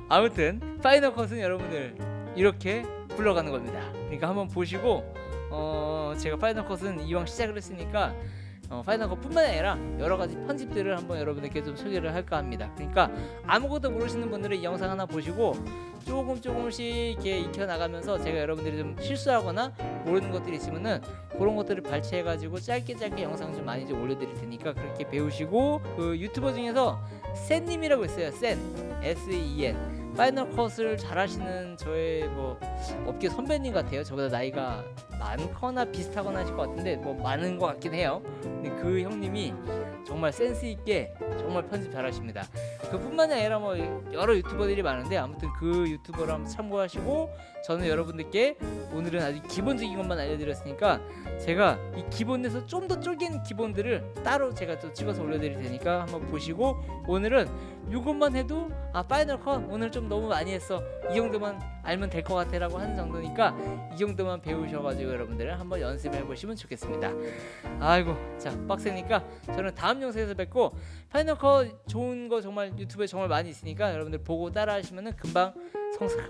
아무튼 파이널 컷은 여러분들 이렇게 굴러가는 겁니다. 그러니까 한번 보시고, 제가 파이널 컷은 이왕 시작을 했으니까 파이널 컷뿐만 아니라 여러 가지 편집들을 한번 여러분들께 좀 소개를 할까 합니다. 그러니까 아무것도 모르시는 분들은 이 영상 하나 보시고 조금씩 이렇게 익혀 나가면서, 제가 여러분들이 좀 실수하거나 모르는 것들이 있으면은 그런 것들을 발췌해가지고 짧게 영상 좀 많이 좀 올려드릴 테니까 그렇게 배우시고, 그 유튜버 중에서 센님이라고 있어요. 센, SEN. 파이널 컷을 잘하시는 저의 뭐 업계 선배님 같아요. 저보다 나이가 많거나 비슷하거나 하실 것 같은데 뭐 많은 것 같긴 해요. 근데 그 형님이 정말 센스 있게 정말 편집 잘하십니다. 그뿐만이 아니라 뭐 여러 유튜버들이 많은데, 아무튼 그 유튜버를 한번 참고하시고, 저는 여러분들께 오늘은 아주 기본적인 것만 알려드렸으니까 제가 이 기본에서 좀 더 쪼갠 기본들을 따로 제가 또 찍어서 올려드릴 테니까 한번 보시고, 오늘은 이것만 해도 아, 파이널 컷 오늘 좀 너무 많이 했어, 이 정도만 알면 될 것 같아 라고 하는 정도니까 이 정도만 배우셔가지고 여러분들 한번 연습해 보시면 좋겠습니다. 아이고, 자, 빡세니까 저는 다음 영상에서 뵙고, 파이널 컷 좋은 거 정말 유튜브에 정말 많이 있으니까 여러분들 보고 따라 하시면은 금방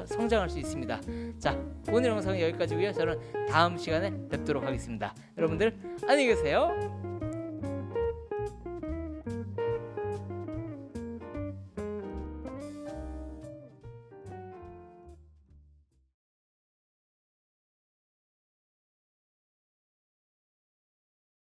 성장할 수 있습니다. 자, 오늘 영상은 여기까지고요. 저는 다음 시간에 뵙도록 하겠습니다. 여러분들 안녕히 계세요.